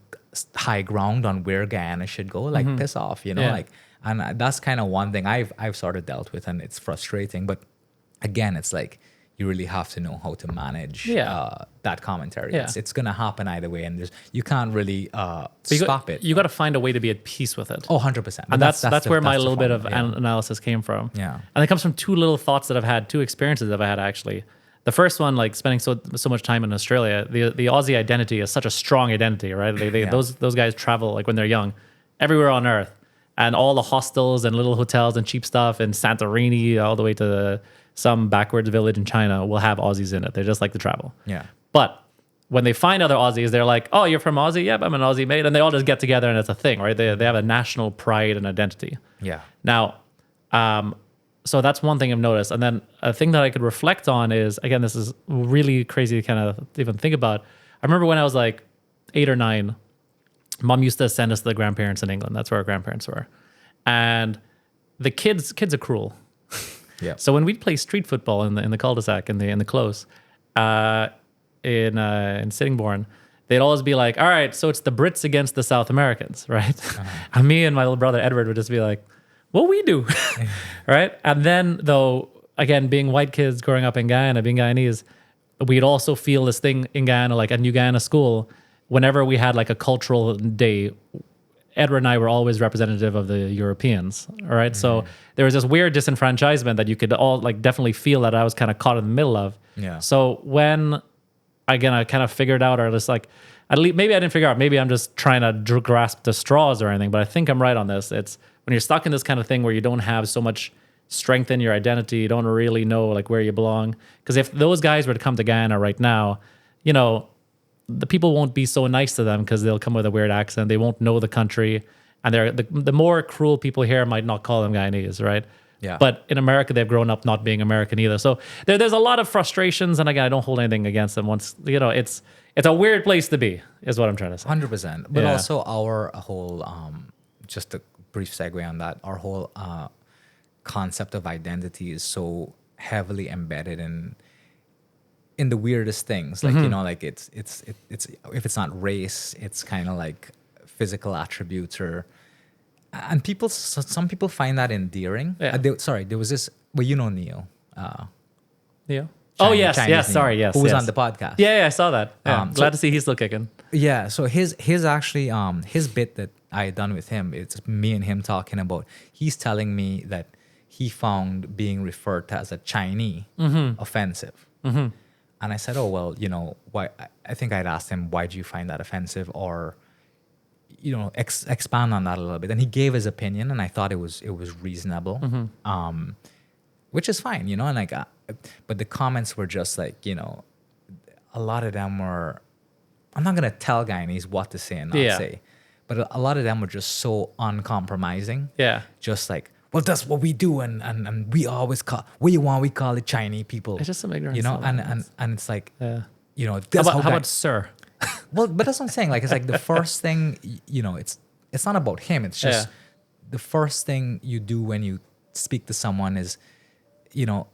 high ground on where Guyana should go. Like piss off, and that's kind of one thing I've sort of dealt with, and it's frustrating. But again, it's like you really have to know how to manage that commentary. Yeah. It's going to happen either way, and you can't really stop it. You got to find a way to be at peace with it. Oh, 100%. And that's where my little bit of analysis came from. Yeah. And it comes from two little thoughts that I've had, two experiences that I've had actually. The first one, like spending so much time in Australia, the Aussie identity is such a strong identity, right? Those guys travel like when they're young, everywhere on earth. And all the hostels and little hotels and cheap stuff in Santorini all the way to some backwards village in China will have Aussies in it. They just like to travel. Yeah. But when they find other Aussies, they're like, oh, you're from Aussie? Yep, I'm an Aussie mate. And they all just get together and it's a thing, right? They have a national pride and identity. Yeah. Now, so that's one thing I've noticed. And then a thing that I could reflect on is, again, this is really crazy to kind of even think about. I remember when I was like 8 or 9, Mom used to send us to the grandparents in England. That's where our grandparents were. And the kids are cruel. Yeah. So when we'd play street football in the cul-de-sac in the close, in Sittingbourne, they'd always be like, all right, so it's the Brits against the South Americans, right? And me and my little brother Edward would just be like, what we do, right? And then though, again, being white kids growing up in Guyana, being Guyanese, we'd also feel this thing in Guyana, like at New Guyana school, whenever we had like a cultural day, Edward and I were always representative of the Europeans, all right? So there was this weird disenfranchisement that you could all like definitely feel that I was kind of caught in the middle of. Yeah. So when, again, I kind of figured out, or just like, at least maybe I didn't figure out, maybe I'm just trying to grasp the straws or anything, but I think I'm right on this. It's when you're stuck in this kind of thing where you don't have so much strength in your identity, you don't really know like where you belong. Because if those guys were to come to Guyana right now, the people won't be so nice to them because they'll come with a weird accent. They won't know the country. And the more cruel people here might not call them Guyanese, right? Yeah. But in America, they've grown up not being American either. So there's a lot of frustrations. And again, I don't hold anything against them. Once, it's a weird place to be, is what I'm trying to say. 100%. But Yeah. also our whole, just a brief segue on that, our whole concept of identity is so heavily embedded in the weirdest things, like like it's if it's not race, it's kind of like physical attributes, and some people find that endearing. Yeah. There was this, well, Neil. Yeah. Oh yes, Chinese yes. Neil, Sorry, yes. who was yes. on the podcast. Yeah, I saw that. Yeah. Glad so- to see he's still kicking. Yeah, so his actually his bit that I had done with him, it's me and him talking about. He's telling me that he found being referred to as a Chinese offensive. Mm-hmm. And I said, oh, well, why? I think I'd asked him, why do you find that offensive? Or, expand on that a little bit. And he gave his opinion, and I thought it was reasonable, which is fine, and like, but the comments were just like, a lot of them were, I'm not going to tell Guyanese what to say and not say, but a lot of them were just so uncompromising. Yeah. Just like, well, that's what we do, and we always call what you want. We call it Chinese people. It's just some ignorance. you know, and it's like, Yeah. you know, How that's about, how sir? well, but that's what I'm saying. Like, it's like the first thing, you know, it's not about him. It's just the first thing you do when you speak to someone is, you know,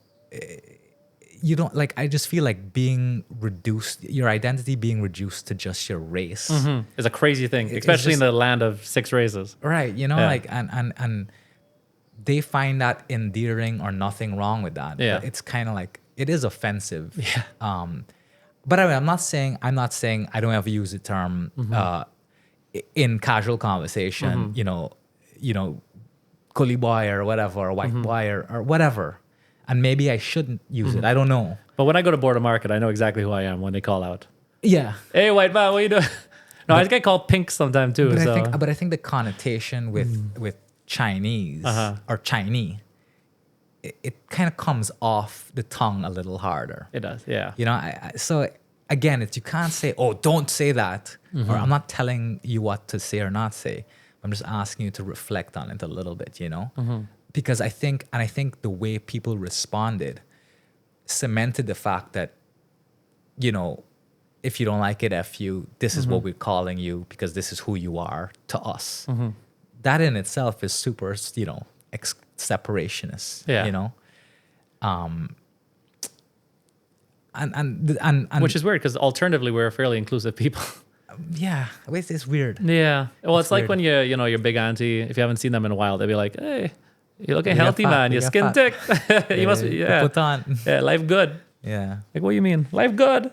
you don't like. I just feel like being reduced, your identity being reduced to just your race, It's a crazy thing, especially in the land of 6 races. right? You know, Yeah. like and they find that endearing or nothing wrong with that. Yeah. But it's kind of like it is offensive. Yeah. But I mean, I'm not saying I don't ever use the term in casual conversation. You know, coolie boy or whatever, or white boy or whatever. And maybe I shouldn't use it. I don't know. But when I go to Border Market, I know exactly who I am when they call out. Yeah. Hey, white man, what you doing? No, I get called pink sometime too. But So. I think the connotation with Chinese or Chinese, it kind of comes off the tongue a little harder. It does, yeah. You know, so again, you can't say, oh, don't say that. Or I'm not telling you what to say or not say. I'm just asking you to reflect on it a little bit, you know? Because I think the way people responded cemented the fact that, you know, if you don't like it, F you, this is what we're calling you because this is who you are to us. That in itself is super, you know, separationist, Yeah. you know? And Which is weird because alternatively, we're fairly inclusive people. yeah, it's weird. Yeah. Well, it's like weird. when you know, your big auntie, if you haven't seen them in a while, they'll be like, hey, you're looking You got healthy, fat, man. you Your got skin fat." thick. You must be, yeah. Put on. Yeah, life good. Yeah. Like, what do you mean? Life good?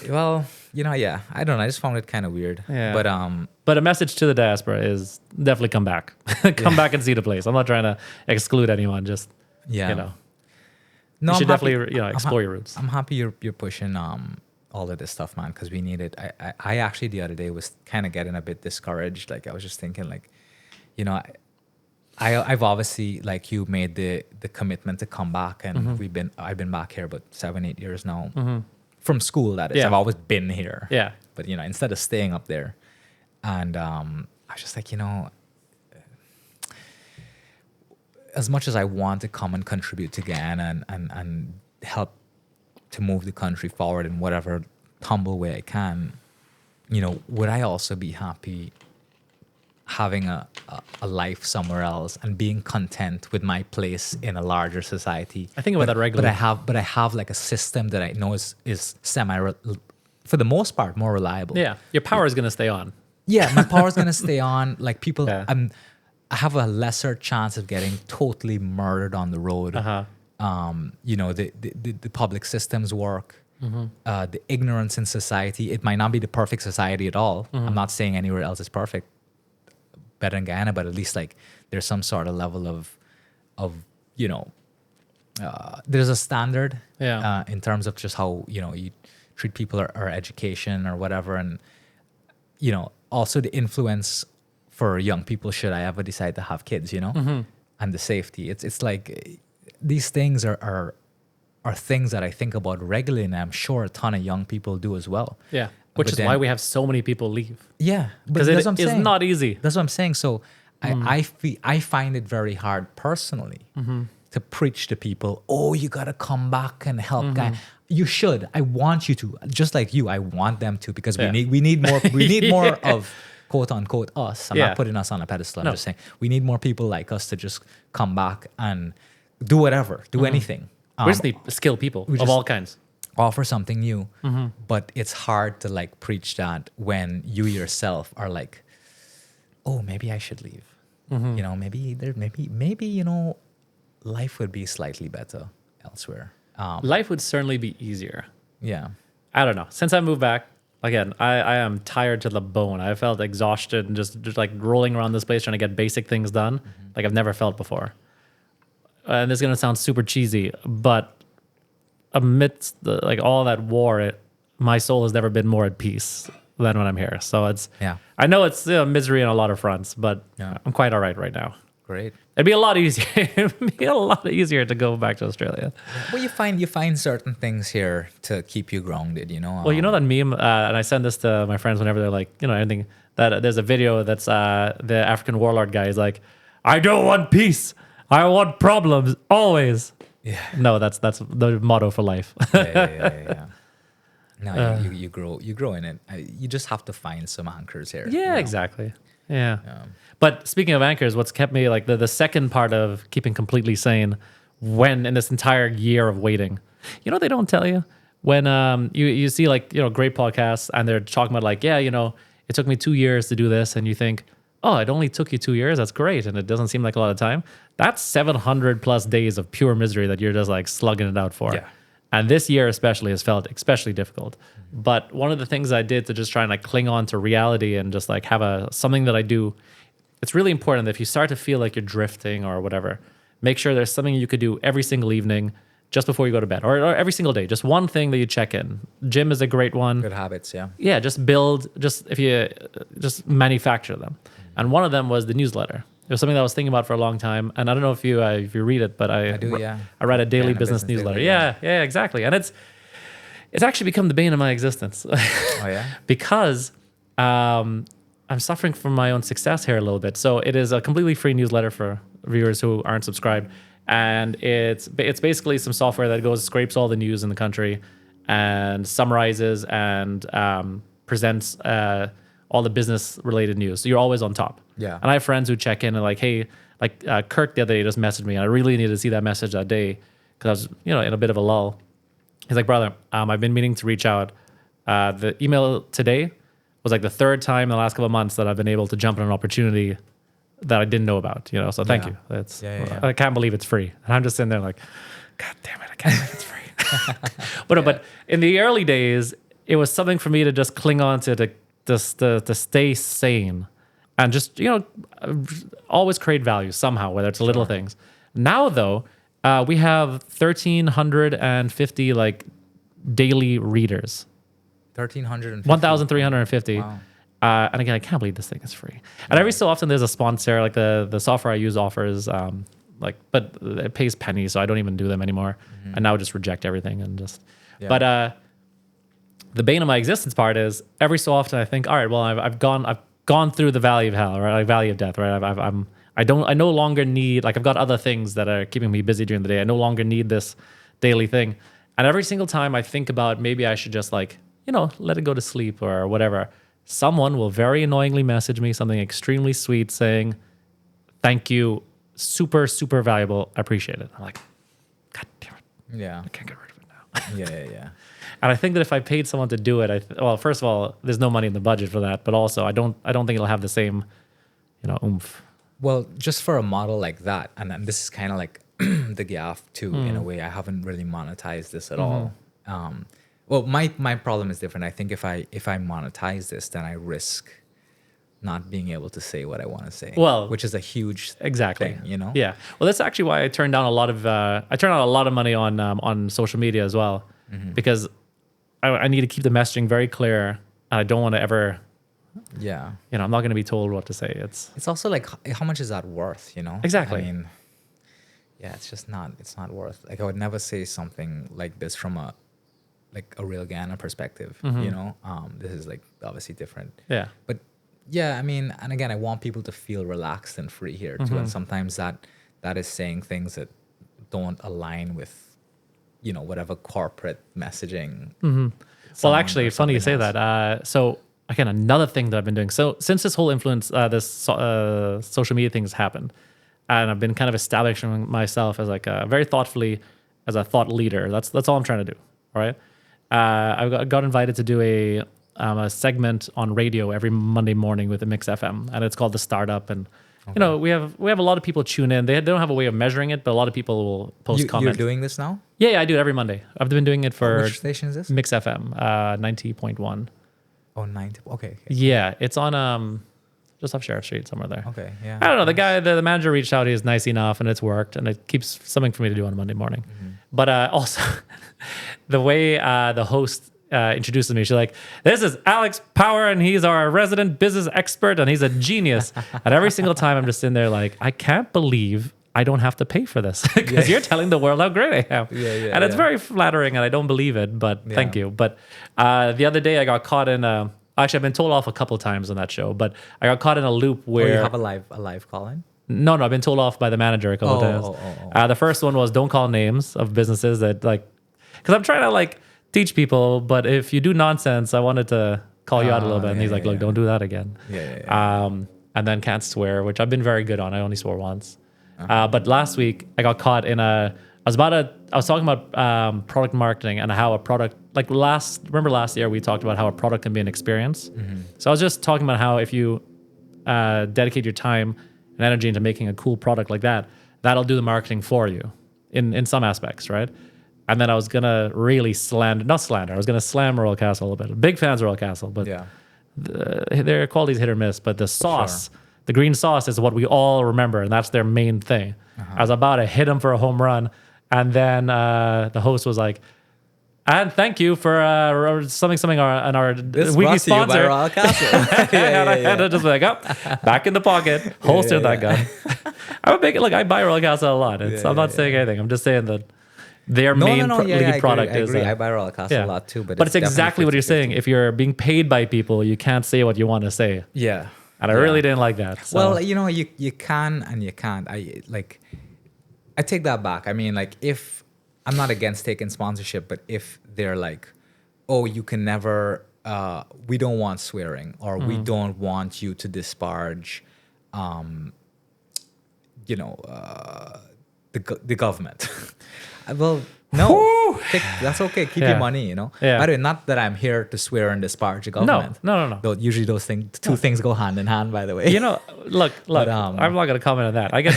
Well, you know, yeah. I don't know. I just found it kind of weird. Yeah. But But a message to the diaspora is definitely come back. Come back and see the place. I'm not trying to exclude anyone. Just, yeah. you know, No, you I'm should happy- definitely, you know, explore your roots. I'm happy you're pushing all of this stuff, man, because we need it. I actually the other day was kind of getting a bit discouraged. Like I was just thinking, like, you know, I've obviously, like you, made the commitment to come back, and I've been back here about 7-8 years now from school. That is, Yeah. I've always been here. Yeah. But you know, instead of staying up there, and I was just like, you know, as much as I want to come and contribute to Guyana and help to move the country forward in whatever humble way I can, you know, would I also be happy having a life somewhere else and being content with my place in a larger society? I think about that regularly. But I have like a system that I know is for the most part, more reliable. Yeah. Your power is going to stay on. Yeah, my power's gonna stay on. Like people, Yeah. I have a lesser chance of getting totally murdered on the road. You know, the public systems work, the ignorance in society. It might not be the perfect society at all. I'm not saying anywhere else is perfect, better than Guyana, but at least like there's some sort of level of you know, there's a standard Yeah. in terms of just how, you know, you treat people or education or whatever, and you know, also the influence for young people should I ever decide to have kids, you know, and the safety. It's like these things are things that I think about regularly, and I'm sure a ton of young people do as well. Yeah. Which But is then- why we have so many people leave. Yeah, Because that's it what I'm is saying. not easy. That's what I'm saying. So I find it very hard personally to preach to people, oh, you got to come back and help guy. You should. I want you to. Just like you, I want them to, because Yeah. we need more of quote unquote us. I'm Yeah. not putting us on a pedestal. I'm No. just saying we need more people like us to just come back and do whatever, do anything. We just need skilled people of just- all kinds. Offer something new. But it's hard to like preach that when you yourself are like, oh, maybe I should leave. You know, maybe you know, life would be slightly better elsewhere. Life would certainly be easier. Yeah. I don't know. Since I moved back, again, I am tired to the bone. I felt exhausted and just like rolling around this place trying to get basic things done like I've never felt before. And this is going to sound super cheesy, but amidst like all that war, my soul has never been more at peace than when I'm here. So Yeah. I know it's misery on a lot of fronts, but Yeah. I'm quite all right now. Great. It'd be a lot easier. It'd be a lot easier to go back to Australia. Well, you find certain things here to keep you grounded, you know. Well, you know that meme, and I send this to my friends whenever they're like, you know, anything, that there's a video that's the African warlord guy is like, I don't want peace. I want problems always. Yeah. No, that's the motto for life. Yeah. No, you grow in it. You just have to find some anchors here. Yeah, you know? exactly. Yeah. But speaking of anchors, what's kept me like the second part of keeping completely sane when in this entire year of waiting, you know, they don't tell you when you see like, you know, great podcasts and they're talking about like, yeah, you know, it took me 2 years to do this. And you think, oh, it only took you 2 years. That's great. And it doesn't seem like a lot of time. That's 700 plus days of pure misery that you're just like slugging it out for. Yeah. And this year especially has felt especially difficult. But one of the things I did to just try and like cling on to reality and just like have something that I do, it's really important that if you start to feel like you're drifting or whatever, make sure there's something you could do every single evening just before you go to bed or every single day. Just one thing that you check in. Gym is a great one. Good habits, yeah. Yeah, just manufacture them. And one of them was the newsletter. It was something that I was thinking about for a long time. And I don't know if you read it, but I do, yeah. I read a daily Guyana business newsletter. Daily, yeah, exactly. And it's actually become the bane of my existence. Oh, yeah? Because I'm suffering from my own success here a little bit. So it is a completely free newsletter for viewers who aren't subscribed. And it's basically some software that scrapes all the news in the country and summarizes and presents all the business related news. So you're always on top. Yeah. And I have friends who check in and like, hey, like Kirk the other day just messaged me and I really needed to see that message that day because I was, you know, in a bit of a lull. He's like, brother, I've been meaning to reach out. The email today was like the third time in the last couple of months that I've been able to jump on an opportunity that I didn't know about, you know, so thank you. That's, I can't believe it's free. And I'm just sitting there like, God damn it, I can't believe it's free. But in the early days, it was something for me to just cling on to stay sane and just, you know, always create value somehow, whether it's little things. Now, though, we have 1,350 like daily readers. 1,350. Wow. And again, I can't believe this thing is free. And every so often there's a sponsor, like the software I use offers, but it pays pennies, so I don't even do them anymore. I now just reject everything and just. Yeah. But the bane of my existence part is every so often I think, all right, well, I've gone through the valley of hell, right? Like valley of death, right? I no longer need, like I've got other things that are keeping me busy during the day. I no longer need this daily thing. And every single time I think about maybe I should just like, you know, let it go to sleep or whatever, someone will very annoyingly message me something extremely sweet saying, thank you, super, super valuable, I appreciate it. I'm like, God damn it. Yeah. I can't get rid of it now. Yeah. And I think that if I paid someone to do it, well, first of all, there's no money in the budget for that, but also I don't think it'll have the same, you know, oomph. Well, just for a model like that, and this is kind of like the Gyaff too, in a way. I haven't really monetized this at all. Well, my problem is different. I think if I monetize this, then I risk not being able to say what I want to say. Well, which is a huge thing, you know? Yeah. Well, that's actually why I turned down a lot of money on social media as well, because I need to keep the messaging very clear, and I don't want to ever. Yeah. You know, I'm not going to be told what to say. It's also like, how much is that worth, you know? Exactly. I mean, yeah, it's not worth. Like I would never say something like this from a real Guyana perspective, you know? This is like obviously different. Yeah. But yeah, I mean, and again, I want people to feel relaxed and free here too. And sometimes that is saying things that don't align with, you know, whatever corporate messaging. Well, actually, funny you say that. So again, another thing that I've been doing. So since this whole influence, social media thing has happened, and I've been kind of establishing myself as like very thoughtfully as a thought leader. That's all I'm trying to do. All right. I got invited to do a segment on radio every Monday morning with the Mix FM, and it's called The Startup. And you know, we have a lot of people tune in. They don't have a way of measuring it, but a lot of people will post comments. You're doing this now? Yeah, I do it every Monday. I've been doing it for which station is this? Mix FM, 90.1. Oh, 90. Okay. Yeah, it's on just off Sheriff Street somewhere there. Okay, yeah. I don't know. The guy, the manager reached out. He's nice enough, and it's worked, and it keeps something for me to do on a Monday morning. But also, the way the host introduces me, she's like, "This is Alex Power, and he's our resident business expert, and he's a genius." And every single time, I'm just in there like, I can't believe I don't have to pay for this because you're telling the world how great I am. And it's very flattering, and I don't believe it, but thank you. But the other day, I got caught in actually, I've been told off a couple times on that show, but I got caught in a loop where you have a live call in? No, I've been told off by the manager a couple of times. The first one was don't call names of businesses that like, because I'm trying to like teach people, but if you do nonsense, I wanted to call you out a little bit. And he's like, look, don't do that again. And then can't swear, which I've been very good on. I only swore once. But last week I got caught in I was talking about product marketing and how a product, remember last year we talked about how a product can be an experience. So I was just talking about how if you dedicate your time and energy into making a cool product like that, that'll do the marketing for you in some aspects, right? And then I was gonna really I was gonna slam Royal Castle a little bit. Big fans of Royal Castle, but their quality's hit or miss. But the sauce, the green sauce, is what we all remember, and that's their main thing. I was about to hit him for a home run, and then the host was like, "And thank you for something on our weekly sponsor." Royal Castle. I had to just be like, back in the pocket, holster that gun. I buy Royal Castle a lot. I'm not saying anything. I'm just saying that their main lead product is. I agree. I buy Royal Castle a lot too, but it's exactly what you're saying. If you're being paid by people, you can't say what you want to say. Yeah, and I really didn't like that. So. Well, you can and you can't. I take that back. I mean, like, if I'm not against taking sponsorship, but if they're like, oh, you can never, we don't want swearing, or we don't want you to disparage, the government. Well, no, that's okay. Keep your money, By the way, not that I'm here to swear and disparage the government. No. Usually those two things go hand in hand, by the way. Look. But, I'm not going to comment on that. I get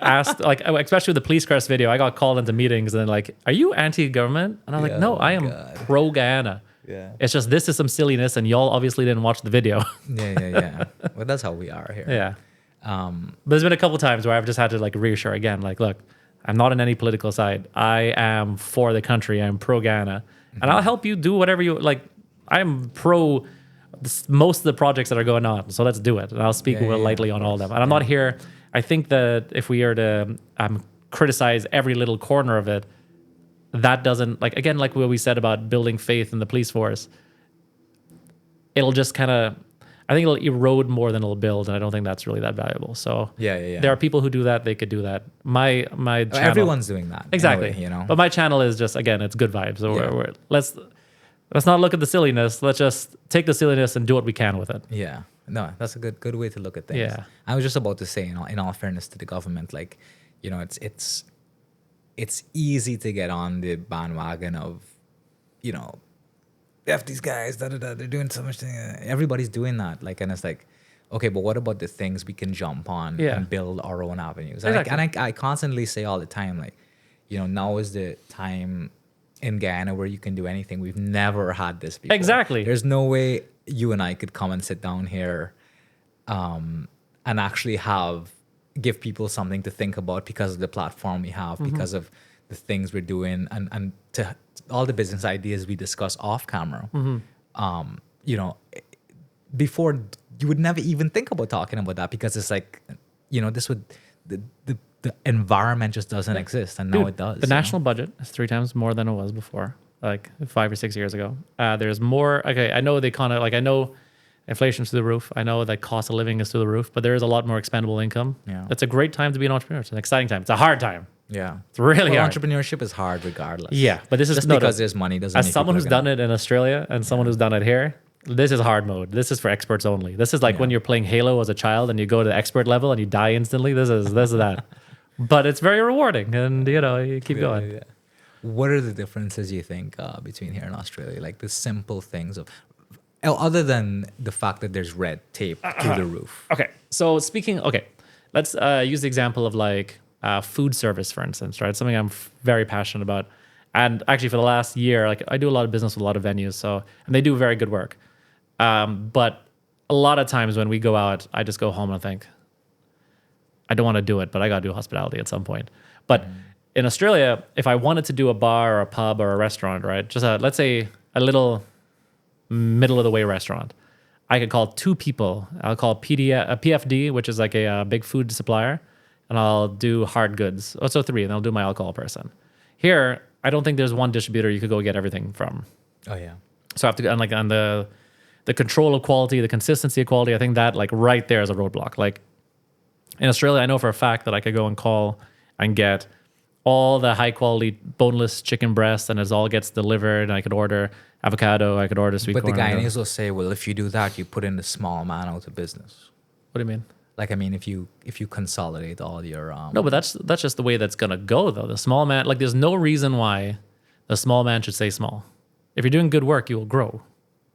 asked, especially with the police crest video, I got called into meetings and then like, are you anti-government? And I'm like, no, I am pro Guyana. Yeah. It's just this is some silliness, and y'all obviously didn't watch the video. Yeah. Well, that's how we are here. Yeah. But there's been a couple times where I've just had to like reassure again, like, look, I'm not on any political side. I am for the country. I'm pro Guyana, and I'll help you do whatever you like. I'm pro most of the projects that are going on, so let's do it. And I'll speak lightly on all of them. And I'm not here. I think that if we are to criticize every little corner of it, that doesn't like what we said about building faith in the police force. It'll just kind of. I think it'll erode more than it'll build, and I don't think that's really that valuable. So there are people who do that; they could do that. My channel, everyone's doing that exactly. But my channel is just it's good vibes. So let's not look at the silliness. Let's just take the silliness and do what we can with it. Yeah, no, that's a good way to look at things. Yeah, I was just about to say, in all fairness to the government, it's easy to get on the bandwagon of, F these guys, they're doing so much thing. Everybody's doing that. And it's like, okay, but what about the things we can jump on and build our own avenues? Exactly. And I constantly say all the time, now is the time in Guyana where you can do anything. We've never had this before. Exactly. There's no way you and I could come and sit down here and actually give people something to think about because of the platform we have, because of the things we're doing, and to all the business ideas we discuss off camera. Before you would never even think about talking about that because it's like, this would the environment just doesn't exist, and now it does. The national budget is 3 times more than it was before, like 5 or 6 years ago. There's more. Okay, I know I know inflation's through the roof. I know that cost of living is through the roof, but there is a lot more expendable income. Yeah, it's a great time to be an entrepreneur. It's an exciting time. It's a hard time. Yeah, it's really hard. Entrepreneurship is hard regardless. Yeah, but this is just because there's money doesn't. As someone who's done it in Australia and someone who's done it here, this is hard mode. This is for experts only. This is like when you're playing Halo as a child and you go to the expert level and you die instantly. This is that. But it's very rewarding, and you keep going. Yeah. What are the differences you think between here and Australia? Like the simple things of, other than the fact that there's red tape through the roof. Okay, so let's use the example of food service, for instance, right? Something I'm very passionate about. And actually for the last year, I do a lot of business with a lot of venues, and they do very good work. But a lot of times when we go out, I just go home and think, I don't want to do it, but I got to do hospitality at some point. But in Australia, if I wanted to do a bar or a pub or a restaurant, right? Just let's say a little middle of the way restaurant, I could call 2 people. I'll call a PFD, which is like a big food supplier, and I'll do hard goods. So 3, and I'll do my alcohol person. Here, I don't think there's one distributor you could go get everything from. Oh yeah. So I have to go on the control of quality, the consistency of quality. I think that right there is a roadblock. In Australia, I know for a fact that I could go and call and get all the high quality boneless chicken breast, and it all gets delivered. And I could order avocado, I could order sweet But corn. the Guyanese will say, well, if you do that, you put in the small man out of business. What do you mean? Like, I mean, if you consolidate all your No, but that's just the way that's gonna go though. The small man, like, there's no reason why the small man should stay small. If you're doing good work, you will grow.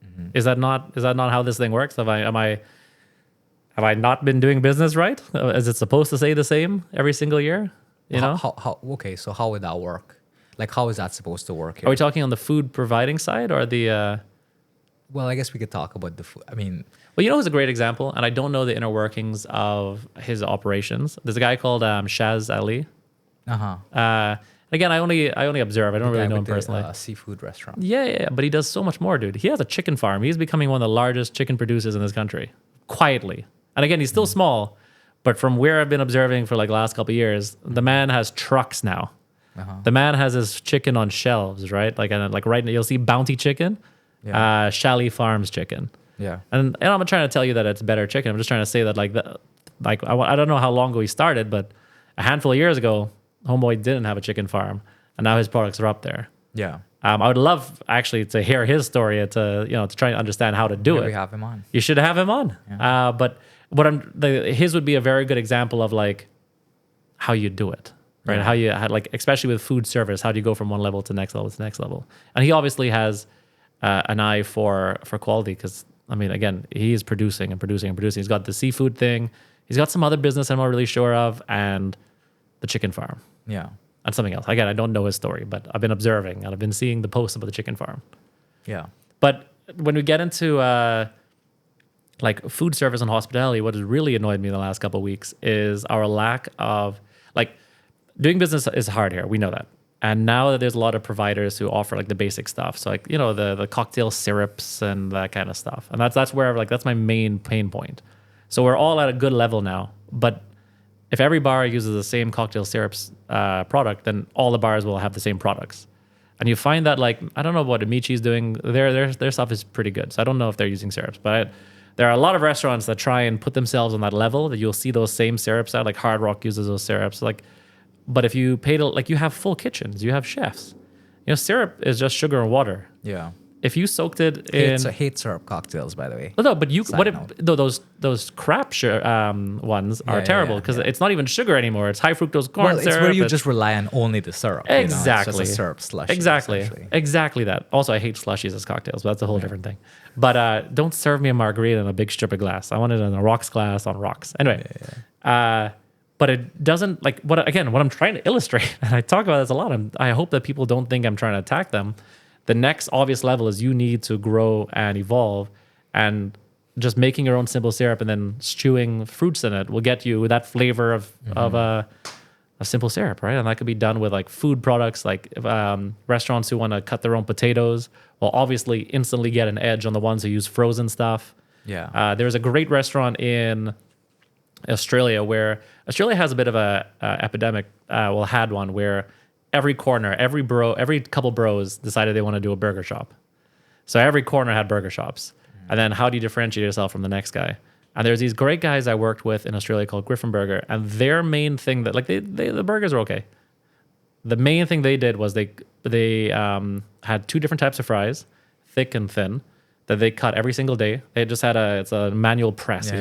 Mm-hmm. Is that not how this thing works? Have I not been doing business right? Is it supposed to say the same every single year? You know? Okay, so how would that work? Like, how is that supposed to work here? Are we talking on the food providing side or the? Well, I guess we could talk about the food. I mean, Well, you know who's a great example, and I don't know the inner workings of his operations. There's a guy called Shaz Ali. Again, I only observe. I don't really know him personally. Seafood restaurant. Yeah, but he does so much more, dude. He has a chicken farm. He's becoming one of the largest chicken producers in this country, quietly. And again, he's still small, but from where I've been observing for like the last couple of years, the man has trucks now. The man has his chicken on shelves, right? Like, and like right now, you'll see Bounty Chicken, Shally Farms Chicken. Yeah. And I'm not trying to tell you that it's better chicken. I'm just trying to say that I don't know how long ago he started, but a handful of years ago, Homeboy didn't have a chicken farm, and now his products are up there. Yeah. I would love actually to hear his story to try and understand how to do it. We have him on. You should have him on. Yeah. But his would be a very good example of like how you do it, right? Yeah. How you like, especially with food service, how do you go from one level to next level to next level? And he obviously has an eye for quality because I mean, again, he is producing and producing and producing. He's got the seafood thing. He's got some other business I'm not really sure of, and the chicken farm. Yeah. And something else. Again, I don't know his story, but I've been observing and I've been seeing the posts about the chicken farm. Yeah. But when we get into like food service and hospitality, what has really annoyed me in the last couple of weeks is our lack of like doing business is hard here. We know that. And now that there's a lot of providers who offer like the basic stuff. So like, the cocktail syrups and that kind of stuff. And that's where like, that's my main pain point. So we're all at a good level now, but if every bar uses the same cocktail syrups product, then all the bars will have the same products. And you find that like, I don't know what Amici's doing. Their stuff is pretty good. So I don't know if they're using syrups, but there are a lot of restaurants that try and put themselves on that level that you'll see those same syrups out. Like Hard Rock uses those syrups. But if you pay to, like, you have full kitchens, you have chefs. Syrup is just sugar and water. Yeah. If you soaked it in, hate syrup cocktails, by the way. no, but you Side what if note. those crap ones are terrible because it's not even sugar anymore. It's high fructose corn Well, syrup. it's where you just rely on only the syrup. Exactly. It's just a syrup slushie. Exactly that. Also, I hate slushies as cocktails, but that's a whole different thing. But don't serve me a margarita in a big strip of glass. I want it in a rocks glass on rocks. Anyway, but it doesn't like what I'm trying to illustrate, and I talk about this a lot. I hope that people don't think I'm trying to attack them. The next obvious level is you need to grow and evolve, and just making your own simple syrup and then stewing fruits in it will get you that flavor of simple syrup, right? And that could be done with like food products, like restaurants who want to cut their own potatoes will obviously instantly get an edge on the ones who use frozen stuff. Yeah. There's a great restaurant in Australia where Australia has a bit of a epidemic. Had one where every corner, every couple bros decided they want to do a burger shop. So every corner had burger shops. And then how do you differentiate yourself from the next guy? And there's these great guys I worked with in Australia called Griffin Burger, and their main thing that like the burgers are okay. The main thing they did was they had two different types of fries, thick and thin, that they cut every single day. They just had it's a manual press.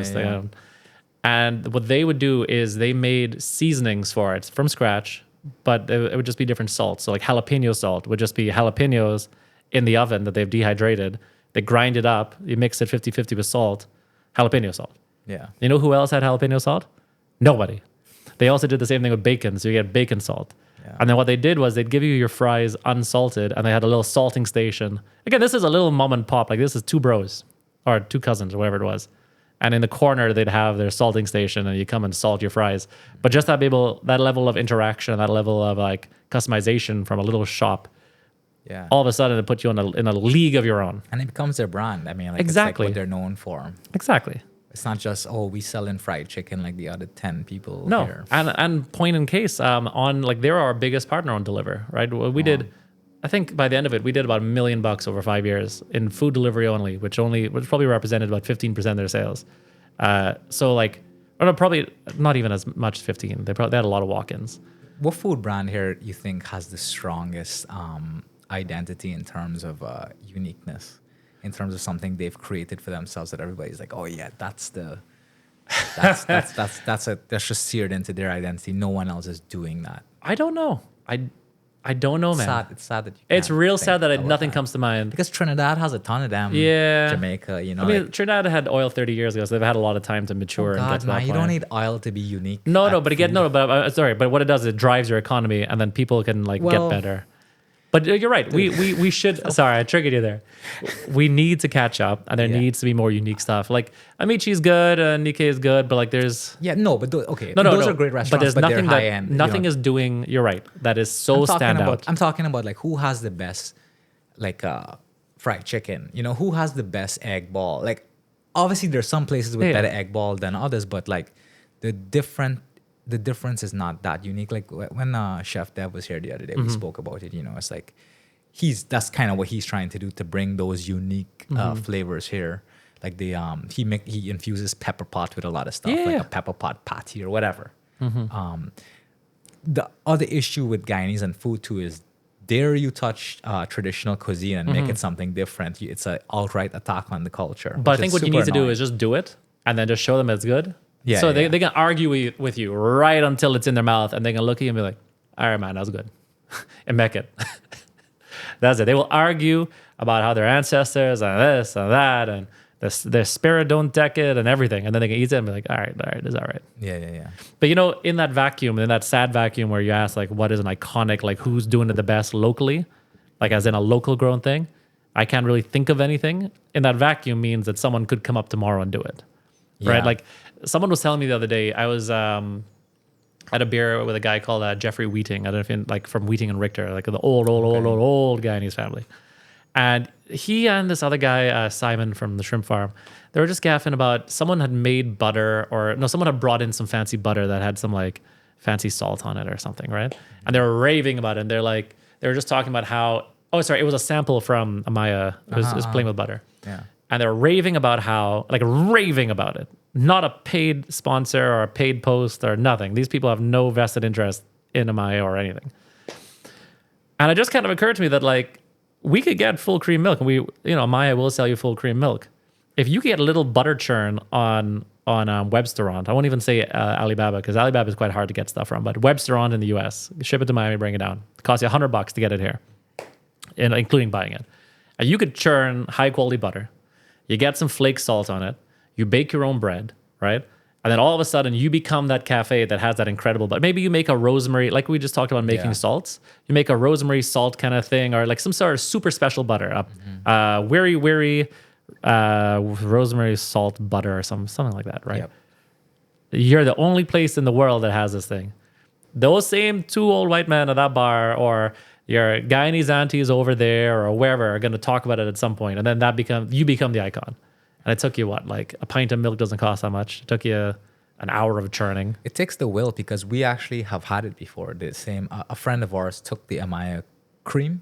And what they would do is they made seasonings for it from scratch, but it would just be different salts. So like jalapeno salt would just be jalapenos in the oven that they've dehydrated. They grind it up. You mix it 50-50 with salt, jalapeno salt. Yeah. You know who else had jalapeno salt? Nobody. They also did the same thing with bacon. So you get bacon salt. Yeah. And then what they did was they'd give you your fries unsalted, and they had a little salting station. Again, this is a little mom and pop. Like this is two bros or two cousins or whatever it was. And in the corner, they'd have their salting station, and you come and salt your fries. But just that level of interaction, that level of like customization from a little shop, all of a sudden it puts you in a league of your own. And it becomes their brand. I mean, like, exactly. It's like what they're known for. Exactly. It's not just, we sell in fried chicken like the other 10 people no. here. And point in case, on like they're our biggest partner on Deliver, right? We did, I think by the end of it, we did about $1 million over 5 years in food delivery only, which probably represented about 15% of their sales. So like Or no, probably not even as much as 15. They had a lot of walk-ins. What food brand here you think has the strongest identity in terms of uniqueness, in terms of something they've created for themselves that everybody's like, oh yeah, that's just seared into their identity. No one else is doing that. I don't know. I don't know, man. It's sad that It's real sad that nothing that. comes to mind. Because Trinidad has a ton of them. Yeah. Jamaica, you know. I mean, Trinidad had oil 30 years ago, so they've had a lot of time to mature and get to that man, you point. don't need oil to be unique. No, but sorry, but what it does, it drives your economy, and then people can get better. But you're right. We should. Sorry, I triggered you there. We need to catch up, and there needs to be more unique stuff. Like Amichi's good, Nikkei is good, but there's those are great restaurants. But there's nothing that high end. Nothing is doing. You're right. That is so standout. I'm talking about like who has the best fried chicken. You know, who has the best egg ball. Like obviously there's some places with better egg ball than others, but like the difference is not that unique. Like when Chef Dev was here the other day, we spoke about it. You know, it's like that's kind of what he's trying to do to bring those unique flavors here. Like he infuses pepper pot with a lot of stuff, like a pepper pot patty or whatever. The other issue with Guyanese and food too is dare you touch traditional cuisine and make it something different. It's an outright attack on the culture. But I think what you need to do is just do it and then just show them it's good. Yeah, so they can argue with you right until it's in their mouth, and they can look at you and be like, all right, man, that was good. And make it. That's it. They will argue about how their ancestors and this and that and their spirit don't deck it and everything. And then they can eat it and be like, all right, it's all right. Yeah. But in that vacuum, in that sad vacuum where you ask like, what is an iconic, like who's doing it the best locally, like as in a local grown thing, I can't really think of anything. In that vacuum means that someone could come up tomorrow and do it. Yeah. Right? Like someone was telling me the other day, I was at a beer with a guy called Jeffrey Wheating. I don't know if you from Wheating and Richter, like the old guy in his family. And he and this other guy, Simon from the shrimp farm, they were just gaffing about someone had made butter someone had brought in some fancy butter that had some like fancy salt on it or something, right? And they were raving about it. And they were just talking about how, it was a sample from Amaya. It was playing with butter. Yeah. And they're raving about it. Not a paid sponsor or a paid post or nothing. These people have no vested interest in Amaya or anything. And it just kind of occurred to me that like we could get full cream milk, and Amaya will sell you full cream milk. If you could get a little butter churn on Webstaurant, I won't even say Alibaba because Alibaba is quite hard to get stuff from, but Webstaurant in the US, ship it to Miami, bring it down. It costs you $100 to get it here, including buying it. And you could churn high quality butter. You get some flake salt on it. You bake your own bread, right? And then all of a sudden you become that cafe that has that incredible, but maybe you make a rosemary, like we just talked about making salts. You make a rosemary salt kind of thing, or like some sort of super special butter, rosemary salt butter or something like that, right? Yep. You're the only place in the world that has this thing. Those same two old white men at that bar, or your Guyanese aunties over there or wherever are going to talk about it at some point, and then you become the icon. And it took you like a pint of milk doesn't cost that much. It took you an hour of churning. It takes the will, because we actually have had it before. The same, a friend of ours took the Amaya cream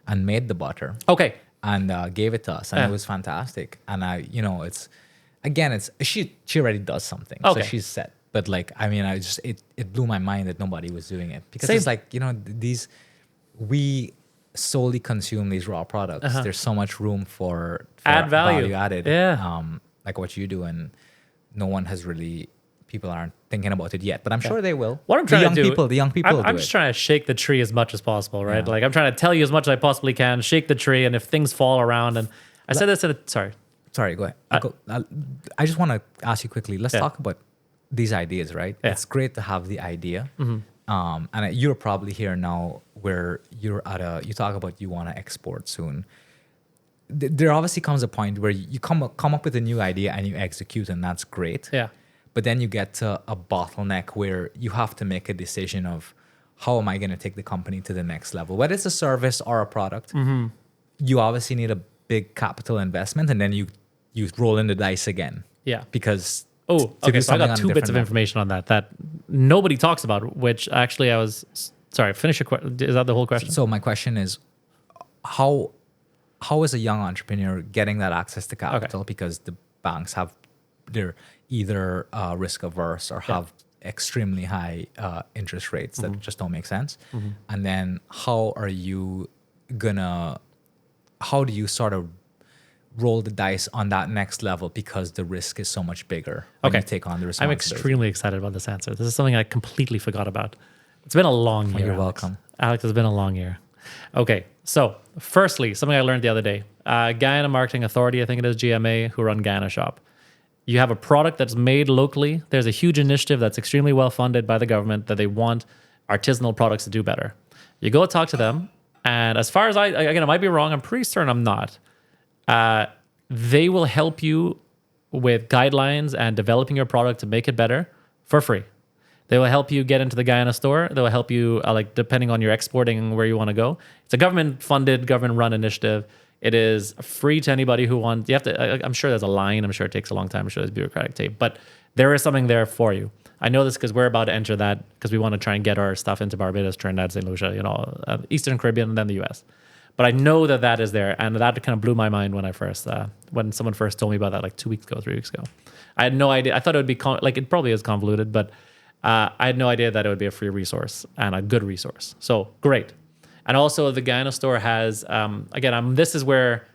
and made the butter. Okay. And gave it to us, and it was fantastic. And she already does something, so she's set. But like, I mean, it blew my mind that nobody was doing it, because it's like, we solely consume these raw products. There's so much room for add value added, like what you do, and no one has really. People aren't thinking about it yet, but I'm sure they will. What I'm trying to do, the young people. I'm just trying to shake the tree as much as possible, right? Yeah. Like I'm trying to tell you as much as I possibly can. Shake the tree, and if things fall around, and I said this sorry, go ahead. I just want to ask you quickly. Let's talk about these ideas, right? Yeah. It's great to have the idea. And you're probably here now where you talk about you want to export soon. There obviously comes a point where you come up with a new idea and you execute, and that's great. Yeah. But then you get to a bottleneck where you have to make a decision of how am I going to take the company to the next level? Whether it's a service or a product, you obviously need a big capital investment, and then you roll in the dice again. Yeah. Because so I got two bits of information on that nobody talks about, which actually I was... Sorry, finish your question. Is that the whole question? So my question is, how is a young entrepreneur getting that access to capital? Okay. Because the banks have... either risk averse or have extremely high interest rates that just don't make sense. And then how do you sort of roll the dice on that next level because the risk is so much bigger when you take on the I'm responsibility? extremely excited about this answer. This is something I completely forgot about. It's been a long year. You're Alex. welcome. Alex, it's been a long year. Okay, so firstly, something I learned the other day. Guyana Marketing Authority, I think it is GMA, who run Guyana Shop. You have a product that's made locally. There's a huge initiative that's extremely well funded by the government that they want artisanal products to do better. You go talk to them, and as far as again, I might be wrong. I'm pretty certain I'm not. They will help you with guidelines and developing your product to make it better for free. They will help you get into the Guyana store. They will help you, depending on your exporting and where you want to go. It's a government-funded, government-run initiative. It is free to anybody who wants. You have to. I'm sure there's a line. I'm sure it takes a long time. I'm sure there's bureaucratic tape, but there is something there for you. I know this because we're about to enter that because we want to try and get our stuff into Barbados, Trinidad, St. Lucia, Eastern Caribbean, and then the U.S. But I know that is there, and that kind of blew my mind when when someone first told me about that 2 weeks ago, 3 weeks ago. I had no idea. I thought it would be it probably is convoluted, but I had no idea that it would be a free resource and a good resource. So great. And also the Guyana store has, this is where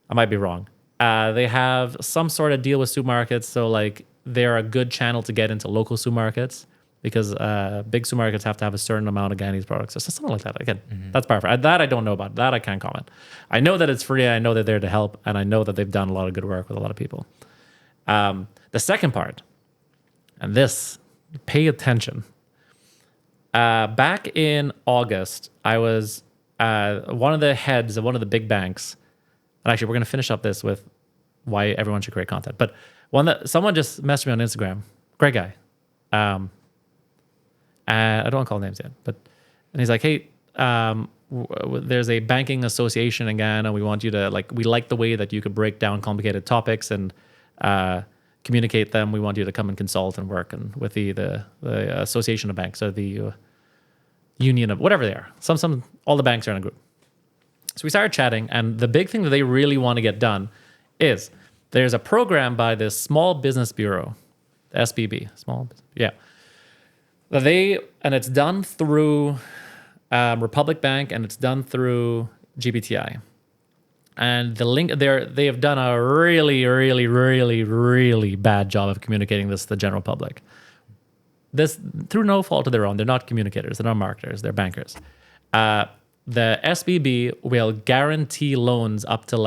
I might be wrong. They have some sort of deal with supermarkets. So they're a good channel to get into local supermarkets because big supermarkets have to have a certain amount of Guyanese products. So something like that. Again, that's powerful. That I don't know about. That I can't comment. I know that it's free. I know they're there to help. And I know that they've done a lot of good work with a lot of people. The second part, and this, pay attention. Back in August, I was one of the heads of one of the big banks. And actually, we're going to finish up this with why everyone should create content. But someone just messaged me on Instagram. Great guy. I don't want to call names yet. And he's like, hey, there's a banking association in Guyana. We want you to, we like the way that you could break down complicated topics and communicate them. We want you to come and consult and work with the association of banks or the union of whatever they are. All the banks are in a group. So we started chatting, and the big thing that they really want to get done is there's a program by the Small Business Bureau, the SBB, and it's done through Republic Bank and it's done through GBTI. And the link there, they have done a really, really, really, really bad job of communicating this to the general public. This through no fault of their own. They're not communicators. They're not marketers. They're bankers. The SBB will guarantee loans up to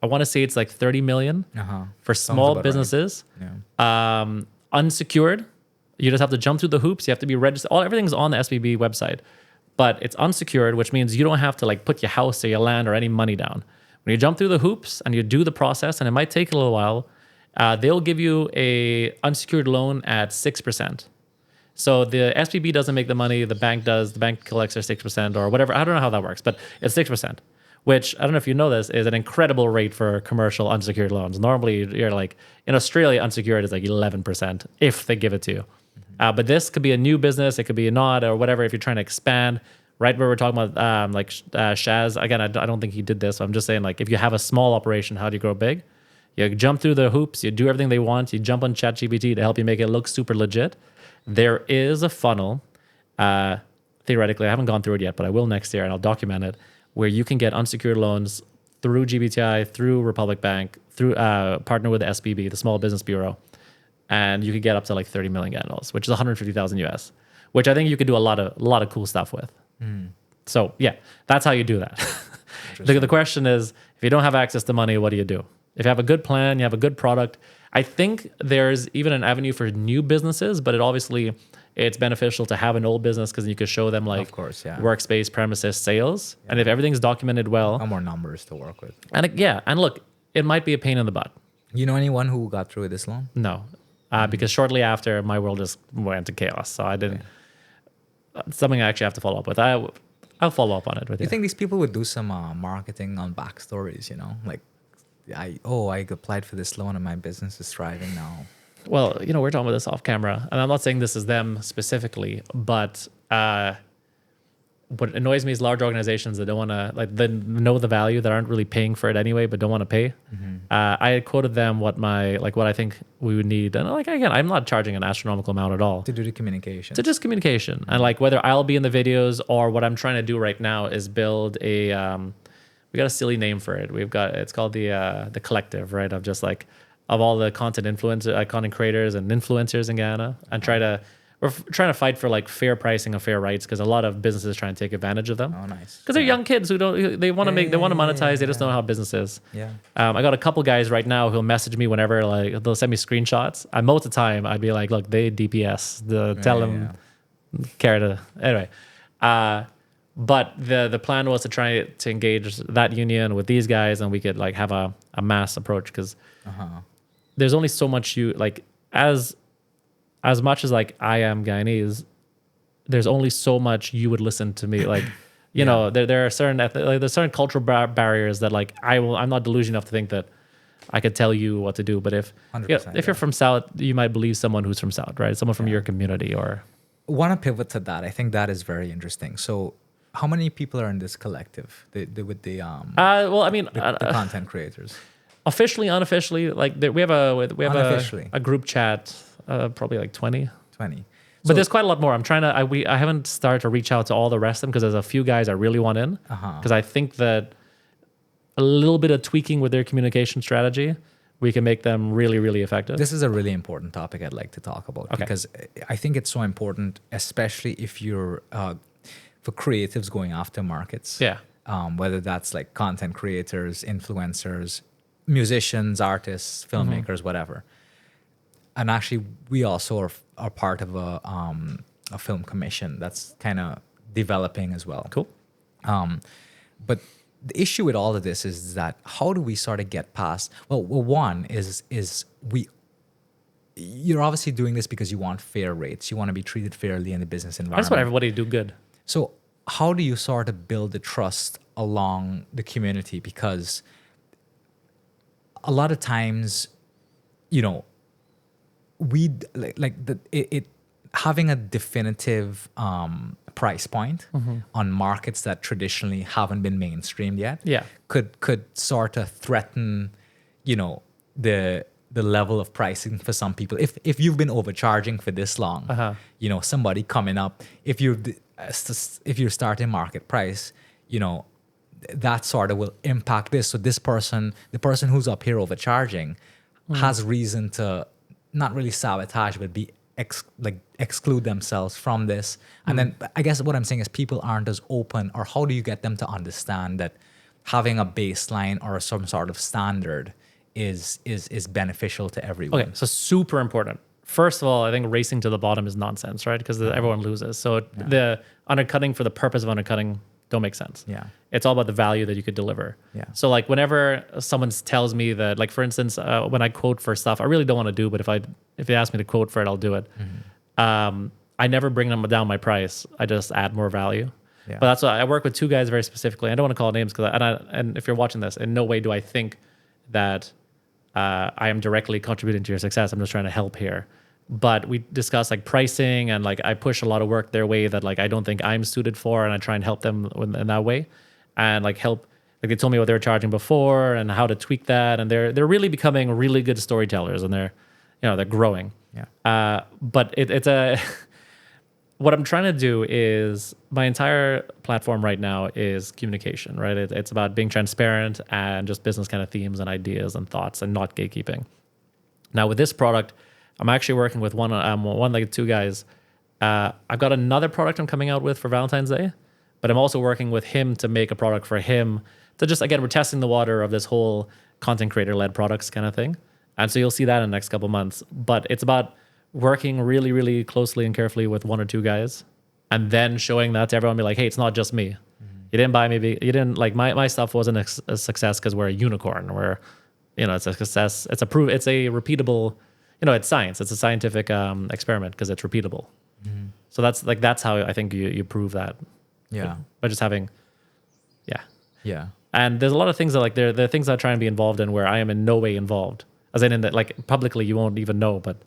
I want to say it's 30 million for small businesses. Right. Yeah. Unsecured. You just have to jump through the hoops. You have to be registered. Everything's on the SBB website. But it's unsecured, which means you don't have to put your house or your land or any money down. When you jump through the hoops and you do the process, and it might take a little while, they'll give you a unsecured loan at 6%. So the SBB doesn't make the money, the bank does. The bank collects their 6% or whatever. I don't know how that works, but it's 6%, which I don't know if you know this, is an incredible rate for commercial unsecured loans. Normally, you're in Australia, unsecured is 11% if they give it to you. But this could be a new business, it could be not, or whatever, if you're trying to expand. Right where we're talking about Shaz, again, I don't think he did this. So I'm just saying, if you have a small operation, how do you grow big? You jump through the hoops, you do everything they want, you jump on ChatGPT to help you make it look super legit. There is a funnel, theoretically, I haven't gone through it yet, but I will next year, and I'll document it, where you can get unsecured loans through GBTI, through Republic Bank, through partner with the SBB, the Small Business Bureau, and you could get up to 30 million dollars, which is 150,000 US, which I think you could do a lot of cool stuff with. So yeah, that's how you do that. The question is, if you don't have access to money, what do you do? If you have a good plan, you have a good product. I think there's even an avenue for new businesses, but it's beneficial to have an old business because you can show them of course, yeah. workspace, premises, sales. Yeah. And if everything's documented well, more numbers to work with. And look, it might be a pain in the butt. You know anyone who got through this loan? No, because shortly after, my world just went into chaos. So I didn't. Yeah. Something I actually have to follow up with. I'll follow up on it with you. You think these people would do some marketing on backstories? I applied for this loan and my business is thriving now. Well, we're talking about this off camera, and I'm not saying this is them specifically, but what annoys me is large organizations that don't want to like they know the value that aren't really paying for it anyway, but don't want to pay. I had quoted them what I think we would need, and like again, I'm not charging an astronomical amount at all To do the communication. to just communication, and like whether I'll be in the videos or what I'm trying to do right now is build a. We got a silly name for it. It's called the collective, right? Of just like of all the content creators and influencers in Guyana, and we're trying to fight for like fair pricing and fair rights because a lot of businesses try and take advantage of them. Oh, nice. Because they're young kids they want to monetize. They just don't know how business is. Yeah. I got a couple guys right now who'll message me whenever like they'll send me screenshots. And most of the time I'd be like, look, they DPS. Tell them care to anyway. But the plan was to try to engage that union with these guys, and we could like have a mass approach because there's only so much you like as much as like I am Guyanese, there's only so much you would listen to me. Like, you know, there are certain there's certain cultural barriers that like I'm not delusional enough to think that I could tell you what to do. But if you're from South, you might believe someone who's from South, right? Someone from your community or. Want to pivot to that? I think that is very interesting. So, how many people are in this collective with the content creators? Officially, unofficially, like we have a group chat, probably like 20. 20. But there's quite a lot more. I'm trying to. I haven't started to reach out to all the rest of them because there's a few guys I really want in. Because I think that a little bit of tweaking with their communication strategy, we can make them really, really effective. This is a really important topic I'd like to talk about because I think it's so important, especially if you're for creatives going after markets. Yeah. Whether that's like content creators, influencers, musicians, artists, filmmakers, whatever. And actually, we also are part of a film commission that's kind of developing as well. Cool. But the issue with all of this is that how do we sort of get past? Well, one is you're obviously doing this because you want fair rates. You want to be treated fairly in the business environment. I just want everybody to do good. So how do you sort of build the trust along the community? Because a lot of times, you know, having a definitive price point on markets that traditionally haven't been mainstreamed yet, could sort of threaten, you know, the level of pricing for some people. If you've been overcharging for this long, you know, somebody coming up, if you're starting market price, you know, that sort of will impact this. So the person who's up here overcharging has reason to not really sabotage, but be exclude themselves from this. And then I guess what I'm saying is people aren't as open, or how do you get them to understand that having a baseline or some sort of standard is beneficial to everyone? Okay, so super important. First of all, I think racing to the bottom is nonsense, right? Because everyone loses. So the undercutting for the purpose of undercutting don't make sense. Yeah. It's all about the value that you could deliver. Yeah. So like whenever someone tells me that, like for instance, when I quote for stuff, I really don't want to do, but if they ask me to quote for it, I'll do it. I never bring them down my price. I just add more value. Yeah. But that's why I work with two guys very specifically. I don't want to call names and if you're watching this, in no way do I think that I am directly contributing to your success. I'm just trying to help here. But we discuss like pricing and like I push a lot of work their way that like I don't think I'm suited for, and I try and help them in that way, and like help. Like they told me what they were charging before and how to tweak that, and they're really becoming really good storytellers, and they're growing. Yeah. But it's what I'm trying to do is my entire platform right now is communication, right? It's about being transparent and just business kind of themes and ideas and thoughts and not gatekeeping. Now with this product, I'm actually working with two guys. I've got another product I'm coming out with for Valentine's Day, but I'm also working with him to make a product for him to just, again, we're testing the water of this whole content creator led products kind of thing. And so you'll see that in the next couple of months, but it's about working really, really closely and carefully with one or two guys and then showing that to everyone, be like, hey, it's not just me. You didn't buy me. You didn't like my stuff wasn't a success because we're a unicorn. It's a success. It's a repeatable, it's science. It's a scientific experiment because it's repeatable. So that's how I think you prove that. Yeah. By just having, Yeah. And there's a lot of things that like there are things I try and be involved in where I am in no way involved. As in that like publicly you won't even know, but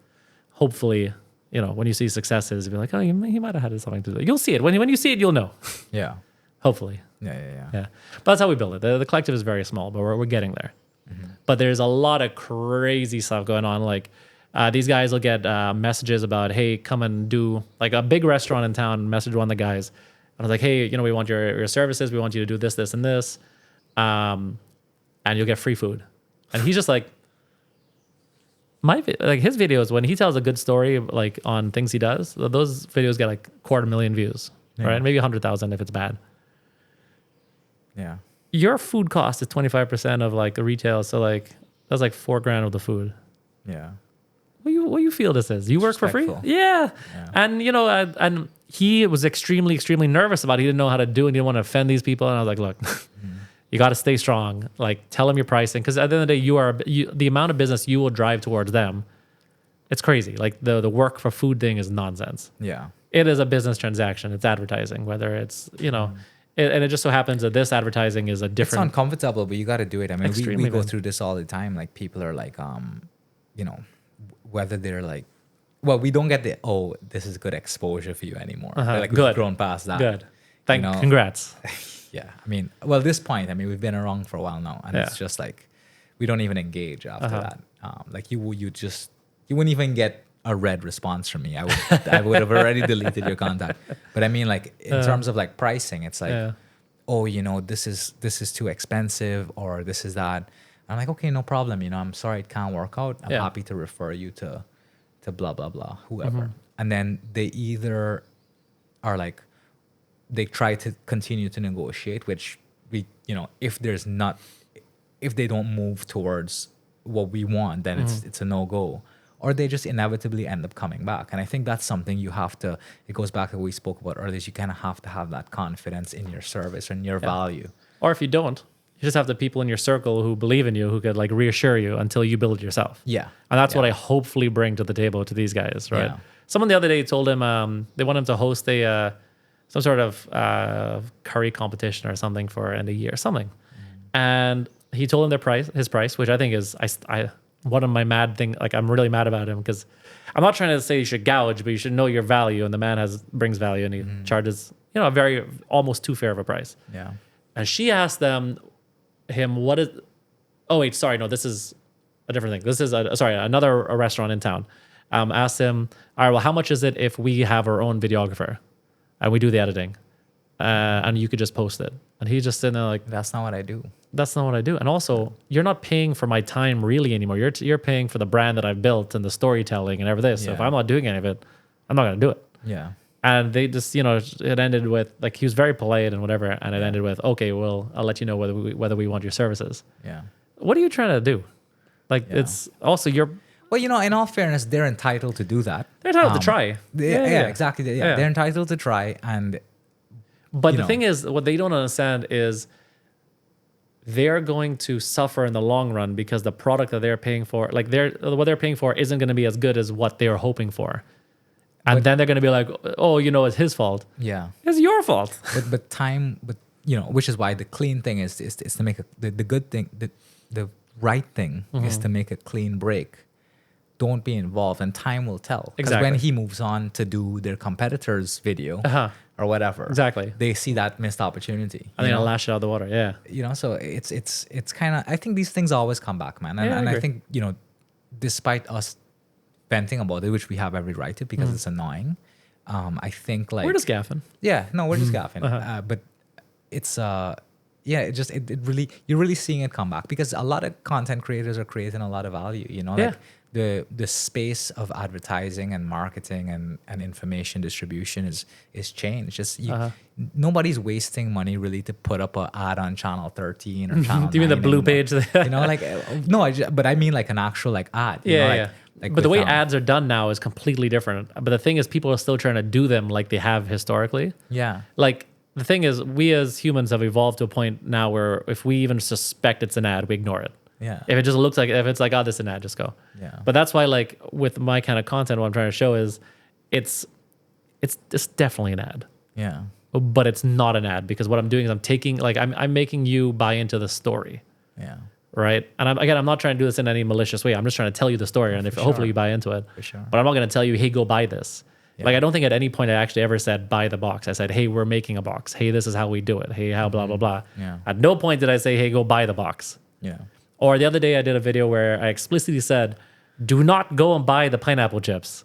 hopefully you know, when you see successes, you'll be like, oh, he might have had something to do. You'll see it. When you see it, you'll know. Yeah. Hopefully. Yeah. Yeah. But that's how we build it. The collective is very small, but we're getting there. But there's a lot of crazy stuff going on. Like these guys will get messages about, hey, come and do like a big restaurant in town, message one of the guys. And I was like, hey, you know, we want your services. We want you to do this, this, and this. And you'll get free food. And he's just like, his videos, when he tells a good story, like on things he does, those videos get like 250,000 views, right? Maybe 100,000 if it's bad. Yeah. Your food cost is 25% of like the retail. So like, that's like $4,000 of the food. Yeah. What you feel this is? You work for free? Yeah. And you know, and he was extremely, extremely nervous about it. He didn't know how to do it. He didn't want to offend these people. And I was like, look, you got to stay strong. Like, tell them your pricing. Because at the end of the day, the amount of business you will drive towards them, it's crazy. Like the work for food thing is nonsense. Yeah. It is a business transaction. It's advertising, whether it's, you know, and it just so happens that this advertising is a different. It's uncomfortable, but you got to do it. I mean, we go man. through this all the time. Like people are like, you know, whether they're like, well, we don't get this is good exposure for you anymore. Like Good. we've grown past that. Good. Congrats. Yeah. I mean, well, this point, I mean, we've been around for a while now, and it's just like we don't even engage after that. Like you wouldn't even get a red response from me. I would have already deleted your contact. But I mean, like in terms of like pricing, it's like, oh, you know, this is too expensive, or this is that. I'm like, okay, no problem. You know, I'm sorry it can't work out. I'm happy to refer you to blah blah blah, whoever. And then they either are like, they try to continue to negotiate, which we, you know, if they don't move towards what we want, then it's a no-go. Or they just inevitably end up coming back. And I think that's something you have to, it goes back to what we spoke about earlier, is you kind of have to have that confidence in your service and your value. Or if you don't, you just have the people in your circle who believe in you, who could like reassure you until you build it yourself. Yeah. And that's what I hopefully bring to the table to these guys, right? Yeah. Someone the other day told him they want him to host some sort of curry competition or something for end of year, something. And he told him his price, which I think is one of my mad thing. Like I'm really mad about him because I'm not trying to say you should gouge, but you should know your value. And the man brings value, and he charges, you know, a very almost too fair of a price. Yeah. And she asked him what is. Oh wait, sorry, no, this is a different thing. This is another restaurant in town. Asked him, all right, well, how much is it if we have our own videographer and we do the editing, and you could just post it? And he's just sitting there like, that's not what I do. That's not what I do. And also, you're not paying for my time really anymore. You're paying for the brand that I've built and the storytelling and everything. So if I'm not doing any of it, I'm not going to do it. Yeah. And they just, you know, it ended with like, he was very polite and whatever. And it ended with, okay, well, I'll let you know whether we want your services. Yeah. What are you trying to do? Like, it's also well, you know, in all fairness, they're entitled to do that. They're entitled to try. Exactly. Yeah. They're entitled to try. But the thing is, what they don't understand is they're going to suffer in the long run because the product that they're paying for, like what they're paying for isn't going to be as good as what they're hoping for. And then they're going to be like, oh, you know, it's his fault. Yeah. It's your fault. But you know, which is why the clean thing is to make the good thing, the right thing is to make a clean break. Don't be involved, and time will tell. Because when he moves on to do their competitor's video or whatever, they see that missed opportunity. And they'll lash it out of the water. Yeah. You know, so it's kind of, I think these things always come back, man. And I think, you know, despite us venting about it, which we have every right to because it's annoying, I think like... We're just gaffing. Yeah, no, we're just gaffing. But it's... it really, you're really seeing it come back because a lot of content creators are creating a lot of value, you know, like the space of advertising and marketing and information distribution is changed. Just nobody's wasting money really to put up an ad on channel 13 or channel 9. Do you mean the blue page? You know, like, no, but I mean like an actual like ad. You know, like but the way ads are done now is completely different. But the thing is, people are still trying to do them like they have historically. Yeah. Like, the thing is, we as humans have evolved to a point now where if we even suspect it's an ad, we ignore it. Yeah. If it just looks like, if it's like, oh, this is an ad, just go. Yeah. But that's why, like, with my kind of content, what I'm trying to show is it's definitely an ad. Yeah. But it's not an ad because what I'm doing is I'm taking, like, I'm making you buy into the story. Yeah. right? And I'm not trying to do this in any malicious way. I'm just trying to tell you the story, and if hopefully you buy into it. For sure. But I'm not going to tell you, hey, go buy this. Yeah. Like, I don't think at any point I actually ever said buy the box. I said, hey, we're making a box. Hey, this is how we do it. Hey, how blah blah blah. Yeah. At no point did I say, hey, go buy the box. Yeah. Or the other day I did a video where I explicitly said, do not go and buy the pineapple chips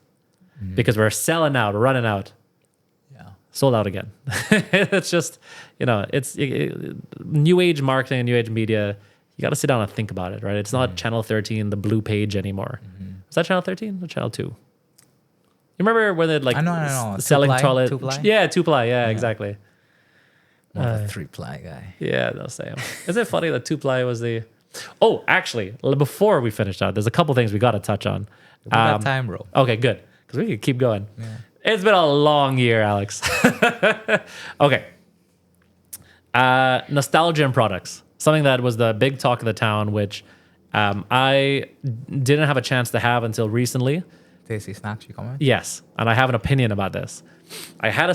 because we're selling out, running out. Yeah. Sold out again. It's just, it's new age marketing, new age media. You got to sit down and think about it, right? It's not Channel 13, the blue page anymore. Was that Channel 13 or Channel 2? You remember when they'd like I know. selling toilet? Two-ply? Yeah, 2-ply. Yeah, exactly. More of a 3-ply guy. Yeah, that's same. Is it funny that 2-ply was the... Oh, actually, before we finish out, there's a couple things we got to touch on. We got time, bro. Okay, good. Because we could keep going. Yeah. It's been a long year, Alex. Okay. Nostalgia and products. Something that was the big talk of the town, which I didn't have a chance to have until recently. Tasty snacks, you comment? Yes, and I have an opinion about this. I had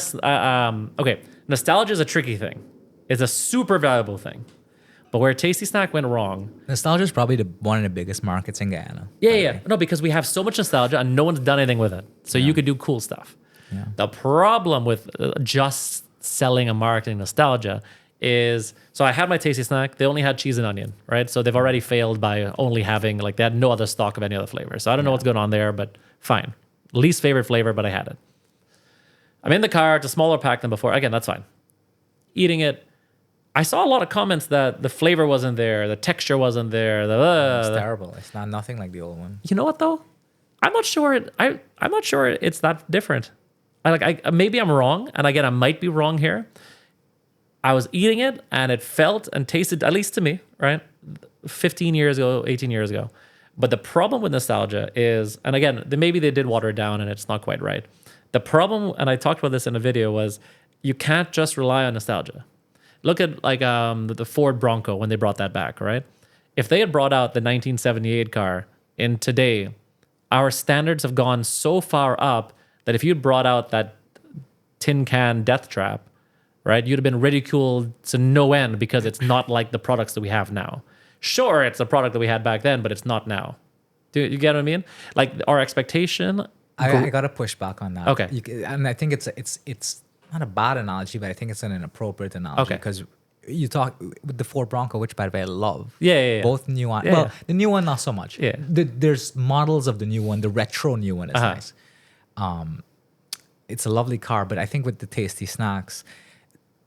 okay, nostalgia is a tricky thing. It's a super valuable thing. But where Tasty Snack went wrong... Nostalgia is probably one of the biggest markets in Guyana. Yeah. No, because we have so much nostalgia and no one's done anything with it. So you could do cool stuff. Yeah. The problem with just selling and marketing nostalgia is... So I had my Tasty Snack. They only had cheese and onion, right? So they've already failed by only having... Like, they had no other stock of any other flavor. So I don't know what's going on there, but fine. Least favorite flavor, but I had it. I'm in the car. It's a smaller pack than before. Again, that's fine. Eating it. I saw a lot of comments that the flavor wasn't there, the texture wasn't there. It's terrible. It's nothing like the old one. You know what though? I'm not sure. I'm not sure it's that different. Maybe I'm wrong, and again, I might be wrong here. I was eating it, and it felt and tasted, at least to me, right, 15 years ago, 18 years ago. But the problem with nostalgia is, and again, maybe they did water it down, and it's not quite right. The problem, and I talked about this in a video, was you can't just rely on nostalgia. Look at like the Ford Bronco when they brought that back, right? If they had brought out the 1978 car in today, our standards have gone so far up that if you'd brought out that tin can death trap, right, you'd have been ridiculed to no end because it's not like the products that we have now. Sure, it's a product that we had back then, but it's not now. Do you get what I mean? Like our expectation... I got to push back on that. Okay. And I think it's not a bad analogy, but I think it's an inappropriate analogy because you talk with the Ford Bronco, which by the way I love. Yeah. Both new one. Yeah. Well, the new one not so much. Yeah. There's models of the new one. The retro new one is nice. It's a lovely car, but I think with the Tasty Snacks,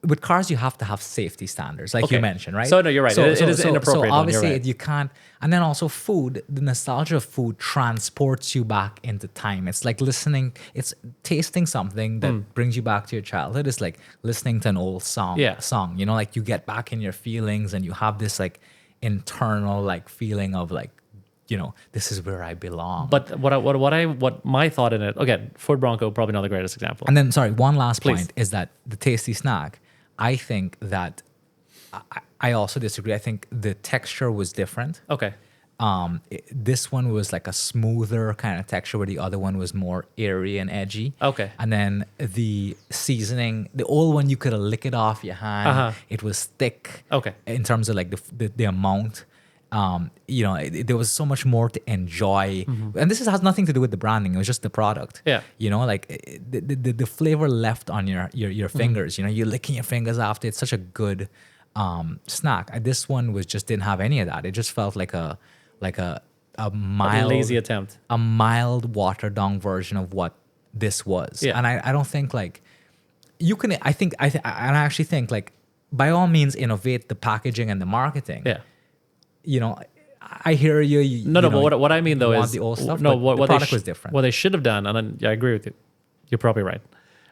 with cars you have to have safety standards, like you mentioned, right? So no, you're right. It is inappropriate. So obviously right. you can't. And then also food, the nostalgia of food transports you back into time. It's like it's tasting something that brings you back to your childhood. It's like listening to an old song. Yeah. Like you get back in your feelings and you have this like internal like feeling of like, this is where I belong. But what my thought in it, again, Ford Bronco, probably not the greatest example. And then, sorry, one last point is that the Tasty Snack, I think that I also disagree. I think the texture was different. Okay. This one was like a smoother kind of texture, where the other one was more airy and edgy. Okay. And then the seasoning, the old one, you could lick it off your hand. It was thick. Okay. In terms of like the amount. There was so much more to enjoy, and this has nothing to do with the branding. It was just the product. Yeah. Like the flavor left on your fingers. You're licking your fingers after. It's such a good snack. This one didn't have any of that. It just felt like a mild, lazy attempt, a mild watered down version of what this was. Yeah. And I don't think like you can. I actually think like by all means innovate the packaging and the marketing. Yeah. I hear you. But what I mean though is the old stuff. what the product was different. What they should have done, and then, I agree with you. You're probably right.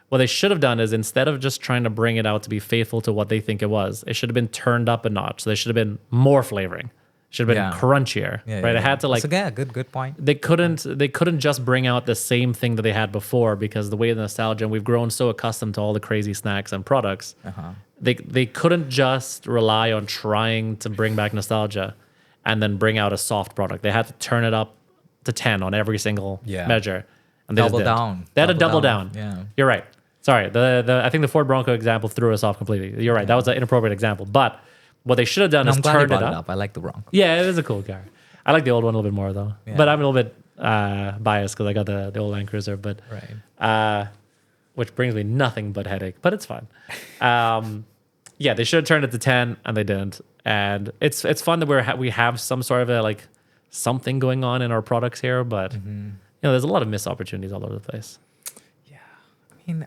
What they should have done is, instead of just trying to bring it out to be faithful to what they think it was, it should have been turned up a notch. So they should have been more flavoring. Should have been crunchier, right? It had to like. That's good point. They couldn't just bring out the same thing that they had before, because the way the nostalgia, and we've grown so accustomed to all the crazy snacks and products. They couldn't just rely on trying to bring back nostalgia and then bring out a soft product. They had to turn it up to 10 on every single measure. And they double down. They had to double down. Yeah. You're right. Sorry. I think the Ford Bronco example threw us off completely. You're right. That was an inappropriate example. But What they should have done And is I'm glad you turned it brought up. I like the Bronco. Yeah, it is a cool car. I like the old one a little bit more though. Yeah. But I'm a little bit biased because I got the old Land Cruiser. But Right. which brings me nothing but headache. But it's fine. Yeah, they should have turned it to 10, and they didn't. And it's fun that we have some sort of a like something going on in our products here. But there's a lot of missed opportunities all over the place. Yeah. I mean,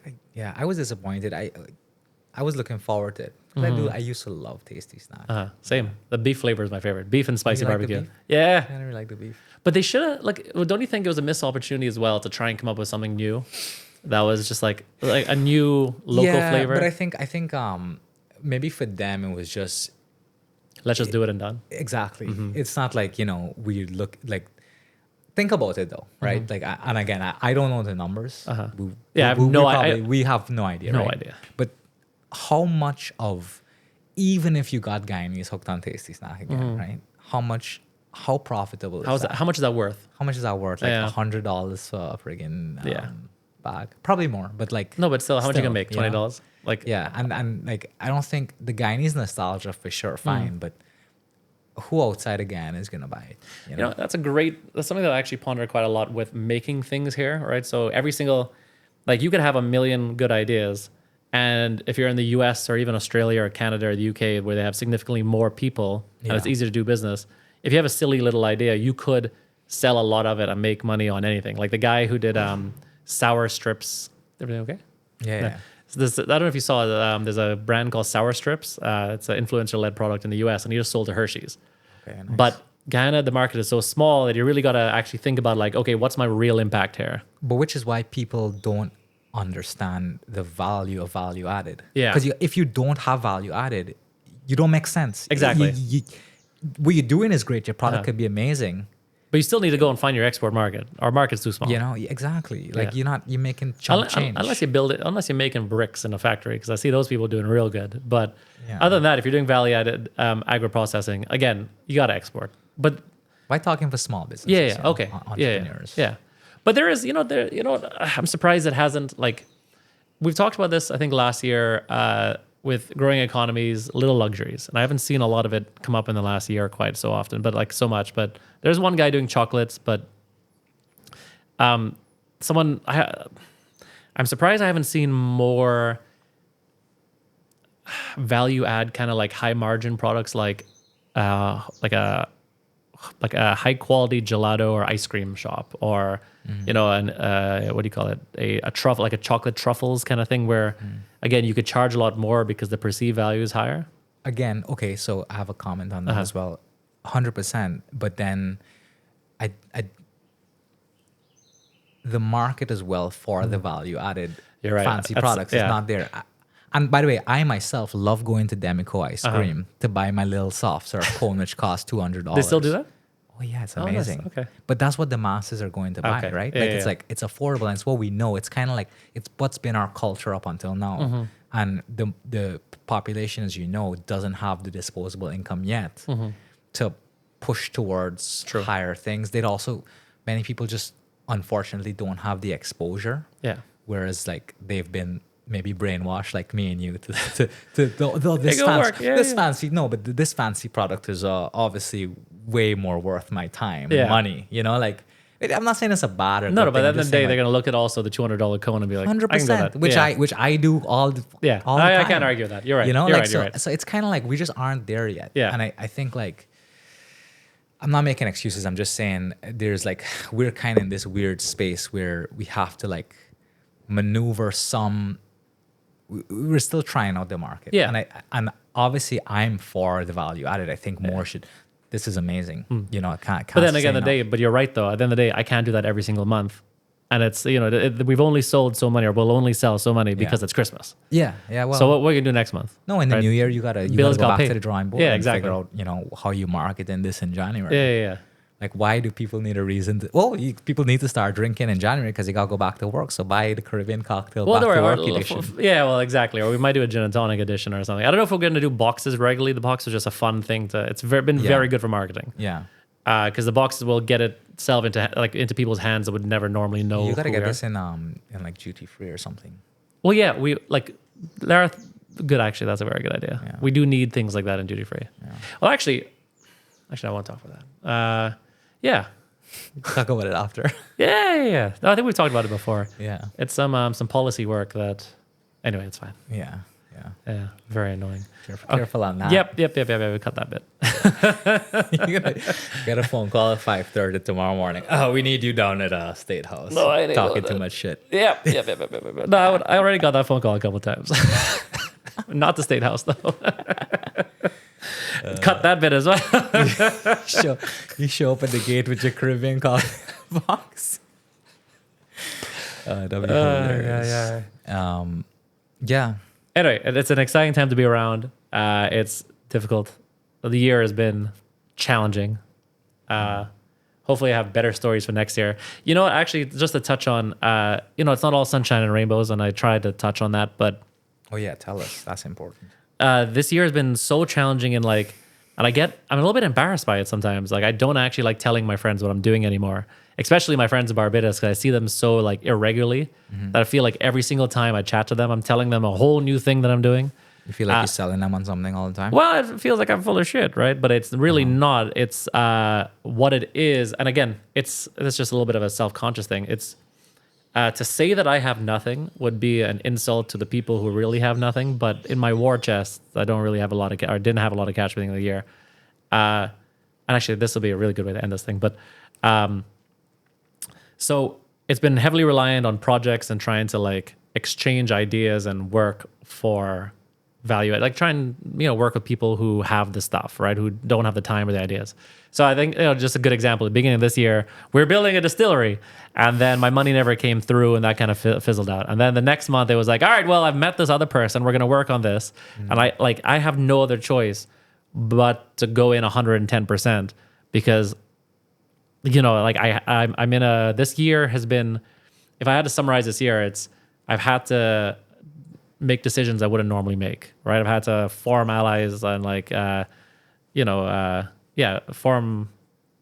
I was disappointed. I was looking forward to it. 'Cause I used to love tasty snacks. Same. The beef flavor is my favorite. Beef and spicy like the barbecue. beef? Yeah. I really like the beef. But they should have don't you think it was a missed opportunity as well to try and come up with something new that was just like a new local flavor? But I think maybe for them it was just Let's just do it and done. exactly. It's not like we look like. Think about it though, right? Like, and again, I don't know the numbers. Yeah, I have no idea. We have no idea. No right? idea. But how much of, even if you got Guyanese hooked on tasty snack again, right? How profitable is that? How much is that worth? How much is that worth? Like Yeah. $100 for a friggin' Yeah. bag? Probably more, but like No, but still, how much you still, gonna make? you know? $20? Like Yeah, and like I don't think the Guyanese nostalgia for sure, fine, but who outside again is gonna buy it? You know? that's something that I actually ponder quite a lot with making things here, right? So every single, like you could have a million good ideas, and if you're in the US or even Australia or Canada or the UK where they have significantly more people and it's Yeah. easier to do business, if you have a silly little idea, you could sell a lot of it and make money on anything. Like the guy who did sour strips. Everything okay? Yeah. So I don't know if you saw it. There's a brand called Sour Strips. It's an influencer-led product in the US, and he just sold to Hershey's. Okay, nice. But Guyana, the market is so small that you really got to actually think about like, okay, what's my real impact here? But which is why people don't understand the value of value added. Yeah. Because if you don't have value added, you don't make sense. Exactly. What you're doing is great. Your product could be amazing. But you still need to go and find your export market. Our market's too small. Exactly. Like Yeah. you're making chunk change. Unless you build it, unless you're making bricks in a factory, because I see those people doing real good. But Yeah. other than that, if you're doing value-added agro-processing, again, you got to export. But Why talking for small businesses? yeah, okay, Entrepreneurs. yeah. But there is, I'm surprised it hasn't like. We've talked about this, I think, last year with growing economies, little luxuries, and I haven't seen a lot of it come up in the last year quite so often, but like so much. But there's one guy doing chocolates, but I'm surprised I haven't seen more value add kind of like high margin products like a high quality gelato or ice cream shop, or what do you call it, a truffle, like a chocolate truffles kind of thing, where again you could charge a lot more because the perceived value is higher. Again, okay, so I have a comment on that as well. 100%. But then the market as well for the value added You're right. fancy That's- products is yeah. not there. And by the way, I myself love going to Demico ice cream to buy my little soft serve cone, which costs $200. They still do that? Oh yeah, it's nice. amazing. Okay. But that's what the masses are going to buy, Okay. right? Yeah, Like yeah, it's yeah. like it's affordable and it's what we know. It's kind of like it's what's been our culture up until now. And the population, as you know, doesn't have the disposable income yet to push towards higher things. Many people just unfortunately don't have the exposure. Yeah. Whereas like they've been maybe brainwashed like me and you to this go fancy, work. Yeah, this yeah. fancy this fancy product is obviously way more worth my time, Yeah. money. Like I'm not saying it's a bad or No, good but thing, at I'm the end of just the day, saying, they're going to look at also the $200 cone and be like, 100%, I can go that. which I do all the Yeah, all the I time. can't argue with that. You're right. You're You're like right. so it's kind of like we just aren't there yet. Yeah. And I think like I'm not making excuses. I'm just saying there's like we're kind of in this weird space where we have to like maneuver some. We're still trying out the market. Yeah. And obviously I'm for the value added. I think more should. This is amazing. I can't. But then say again, no. but you're right though. At the end of the day, I can't do that every single month, and it's we've only sold so many, or we'll only sell so many because it's Christmas. Yeah. Well. So what are you gonna do next month? No, in the right? new year you gotta Bills go got back paid. to the drawing board Yeah, and exactly. figure out how you market in this in January. Yeah. Like why do people need a reason to? Well, people need to start drinking in January because they gotta go back to work. So buy the Caribbean cocktail back to work edition. Yeah, well, exactly. Or we might do a gin and tonic edition or something. I don't know if we're gonna do boxes regularly. The box is just a fun thing to. It's been very good for marketing. Yeah. Because the boxes will get itself into people's hands that would never normally know. You gotta who get we are. this in like duty free or something. Well, yeah, we like there are good. Actually, that's a very good idea. Yeah. We do need things like that in duty free. Yeah. Well, actually, I won't talk about that. Yeah. Talk about it after. Yeah. No, I think we've talked about it before. Yeah. It's some policy work that. Anyway, it's fine. Yeah. Yeah, very annoying. Careful on that. Yep. We cut that bit. You're gonna get a phone call at 5:30 tomorrow morning. Oh, we need you down at State House. No, I didn't talking know too that. much shit. Yep. No, I already got that phone call a couple of times. Not the State House though. Cut that bit as well. You show up at the gate with your Caribbean coffee box. That'd be hilarious. Yeah. Anyway, it's an exciting time to be around. It's difficult. The year has been challenging. Hopefully I have better stories for next year. You know what, actually, just to touch on, it's not all sunshine and rainbows, and I tried to touch on that, but Oh yeah, tell us. That's important. this year has been so challenging and I'm a little bit embarrassed by it sometimes. Like I don't actually like telling my friends what I'm doing anymore, especially my friends in Barbados, because I see them so like irregularly that I feel like every single time I chat to them, I'm telling them a whole new thing that I'm doing. You feel like you're selling them on something all the time? Well, it feels like I'm full of shit, right? But it's really not. It's what it is. And again, it's just a little bit of a self-conscious thing. It's to say that I have nothing would be an insult to the people who really have nothing. But in my war chest, I don't really have a lot of or didn't have a lot of cash at the beginning of the year. And actually, this will be a really good way to end this thing. But so it's been heavily reliant on projects and trying to like exchange ideas and work for value, like try and work with people who have the stuff, right, who don't have the time or the ideas. So I think just a good example at the beginning of this year, we're building a distillery, and then my money never came through, and that kind of fizzled out. And then the next month it was like, all right, well, I've met this other person, we're going to work on this, and I have no other choice but to go in 110%, because I'm in a, this year has been, if I had to summarize this year, I've had to make decisions I wouldn't normally make, right? I've had to form allies and form,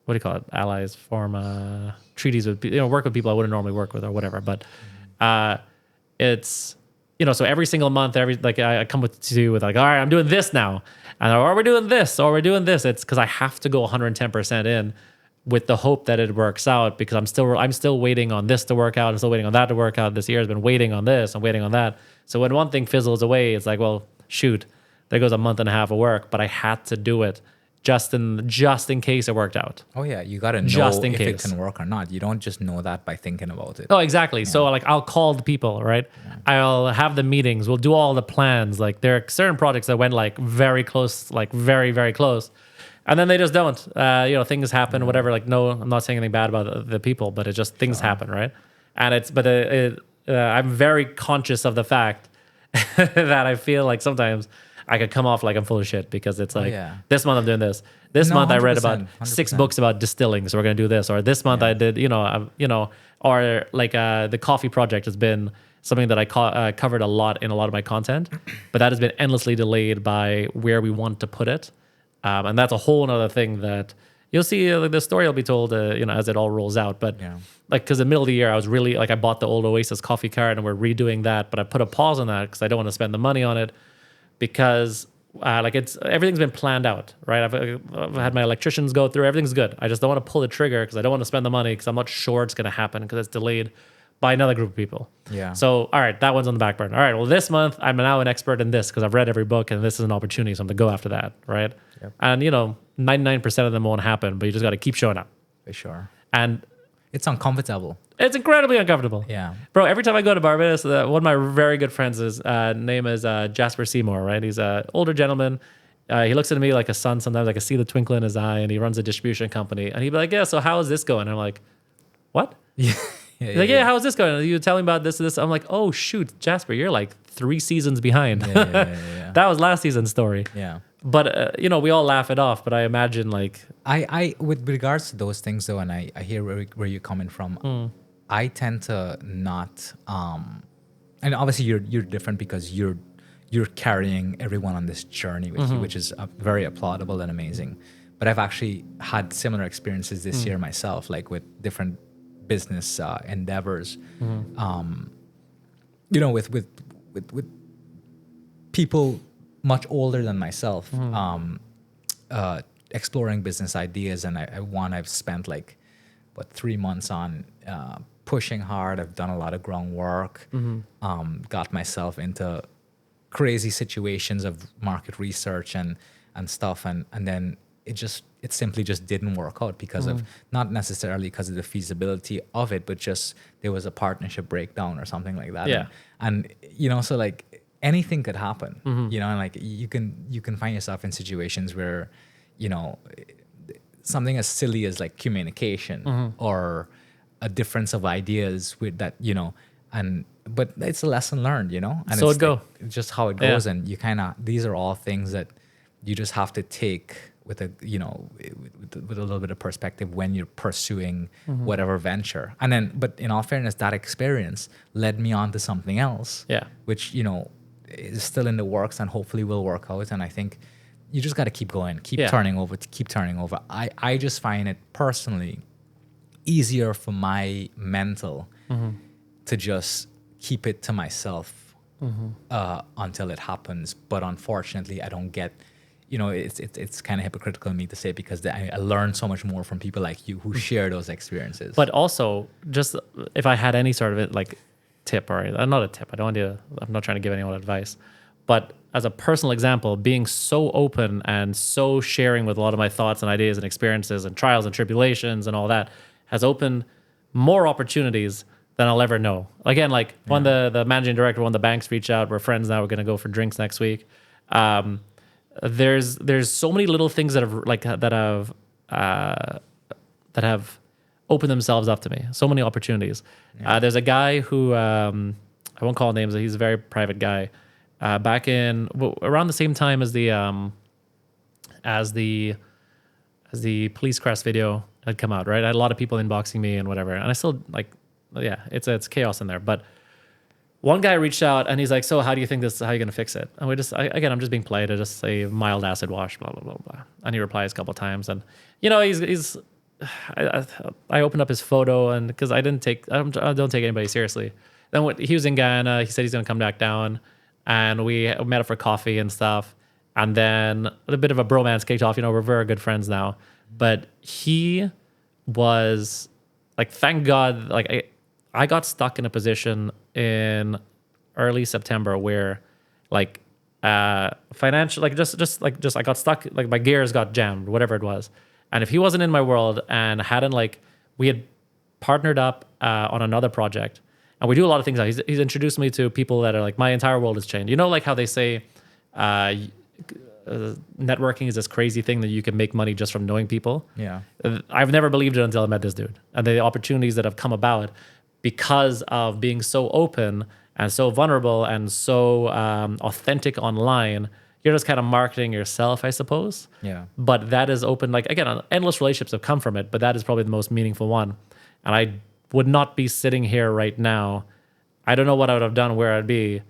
what do you call it? Allies, form treaties with, work with people I wouldn't normally work with or whatever. But it's, so every single month, I come to you with like, all right, I'm doing this now. And or we're doing this, or we're doing this. It's because I have to go 110% in with the hope that it works out, because I'm still waiting on this to work out. I'm still waiting on that to work out. This year has been waiting on this. I'm waiting on that. So when one thing fizzles away, it's like, well, shoot, there goes a month and a half of work, but I had to do it just in case it worked out. Oh yeah, you got to know Just in if case. it can work or not. You don't just know that by thinking about it. Oh, exactly. Yeah. So like I'll call the people, right? Yeah. I'll have the meetings. We'll do all the plans. Like there are certain projects that went like very close, like very, very close. And then they just don't. Things happen, whatever. Like, no, I'm not saying anything bad about the people, but it just things happen, right? And I'm very conscious of the fact that I feel like sometimes I could come off like I'm full of shit, because it's like, this month I'm doing this. This month I read about 6 books about distilling, so we're gonna do this. Or this month I did, or like the coffee project has been something that I covered a lot in a lot of my content, but that has been endlessly delayed by where we want to put it. And that's a whole other thing that you'll see. The story will be told, as it all rolls out. But because in the middle of the year, I was really I bought the old Oasis coffee cart, and we're redoing that. But I put a pause on that because I don't want to spend the money on it, because everything's been planned out, right? I've had my electricians go through. Everything's good. I just don't want to pull the trigger because I don't want to spend the money, because I'm not sure it's going to happen because it's delayed by another group of people. Yeah. So, all right, that one's on the back burner. All right, well, this month I'm now an expert in this because I've read every book, and this is an opportunity, so I'm going to go after that, right? Yep. And 99% of them won't happen, but you just got to keep showing up. For sure. And it's uncomfortable. It's incredibly uncomfortable. Yeah. Bro, every time I go to Barbados, one of my very good friends, name is Jasper Seymour, right? He's an older gentleman. He looks at me like a son sometimes. I can see the twinkle in his eye, and he runs a distribution company. And he'd be like, yeah, so how is this going? And I'm like, what? Yeah. He's like, how is this going? You telling me about this and this? I'm like, oh, shoot, Jasper, you're like 3 seasons behind. Yeah. That was last season's story. Yeah. But, we all laugh it off. But I imagine like... I with regards to those things, though, and I hear where you're coming from, I tend to not... and obviously you're different because you're carrying everyone on this journey with you, which is very applaudable and amazing. But I've actually had similar experiences this year myself, like with different business endeavors. With people much older than myself exploring business ideas, and I've spent like 3 months on pushing hard. I've done a lot of groundwork, got myself into crazy situations of market research and stuff, and then it simply just didn't work out because of, not necessarily because of the feasibility of it, but just there was a partnership breakdown or something like that. Yeah. And you know, so like anything could happen, you know, and like you can find yourself in situations where, you know, something as silly as like communication or a difference of ideas with that, you know, but it's a lesson learned, you know, and So it's it go. like just how it goes. And you kind of, these are all things that you just have to take with a, you know, with a little bit of perspective when you're pursuing whatever venture. And then, but in all fairness, that experience led me on to something else, which, you know, is still in the works and hopefully will work out. And I think you just got to keep going, keep turning over. I just find it personally easier for my mental to just keep it to myself until it happens. But unfortunately, I don't get, you know, it's kind of hypocritical of me to say, because I learn so much more from people like you who share those experiences. But also, just if I had any sort of like tip, or not a tip, I'm not trying to give anyone advice, but as a personal example, being so open and so sharing with a lot of my thoughts and ideas and experiences and trials and tribulations and all that has opened more opportunities than I'll ever know. Again, like when the managing director, when the banks reach out, we're friends now, we're going to go for drinks next week. There's so many little things that have opened themselves up to me. So many opportunities. There's a guy who I won't call names. He's a very private guy. Back in around the same time as the police crest video had come out, right? I had a lot of people inboxing me and whatever, and I still like, it's chaos in there. But one guy reached out and he's like, "So how do you think this? How are you gonna fix it?" And I'm just being polite. I just say mild acid wash, blah blah blah blah. And he replies a couple of times, and you know, I opened up his photo, and because I don't take anybody seriously. Then he was in Guyana. He said he's gonna come back down, and we met up for coffee and stuff. And then a bit of a bromance kicked off. You know, we're very good friends now. But he was like, thank God, like I got stuck in a position in early September where like financial, like just I got stuck, like my gears got jammed, whatever it was. And if he wasn't in my world and hadn't, like, we had partnered up on another project, and we do a lot of things now. He's introduced me to people that are like, my entire world has changed. You know, like how they say networking is this crazy thing that you can make money just from knowing people. Yeah. I've never believed it until I met this dude. And the opportunities that have come about because of being so open and so vulnerable and so authentic online. You're just kind of marketing yourself, I suppose. Yeah. But that is open. Like, again, endless relationships have come from it, but that is probably the most meaningful one. And I would not be sitting here right now. I don't know what I would have done, where I'd be,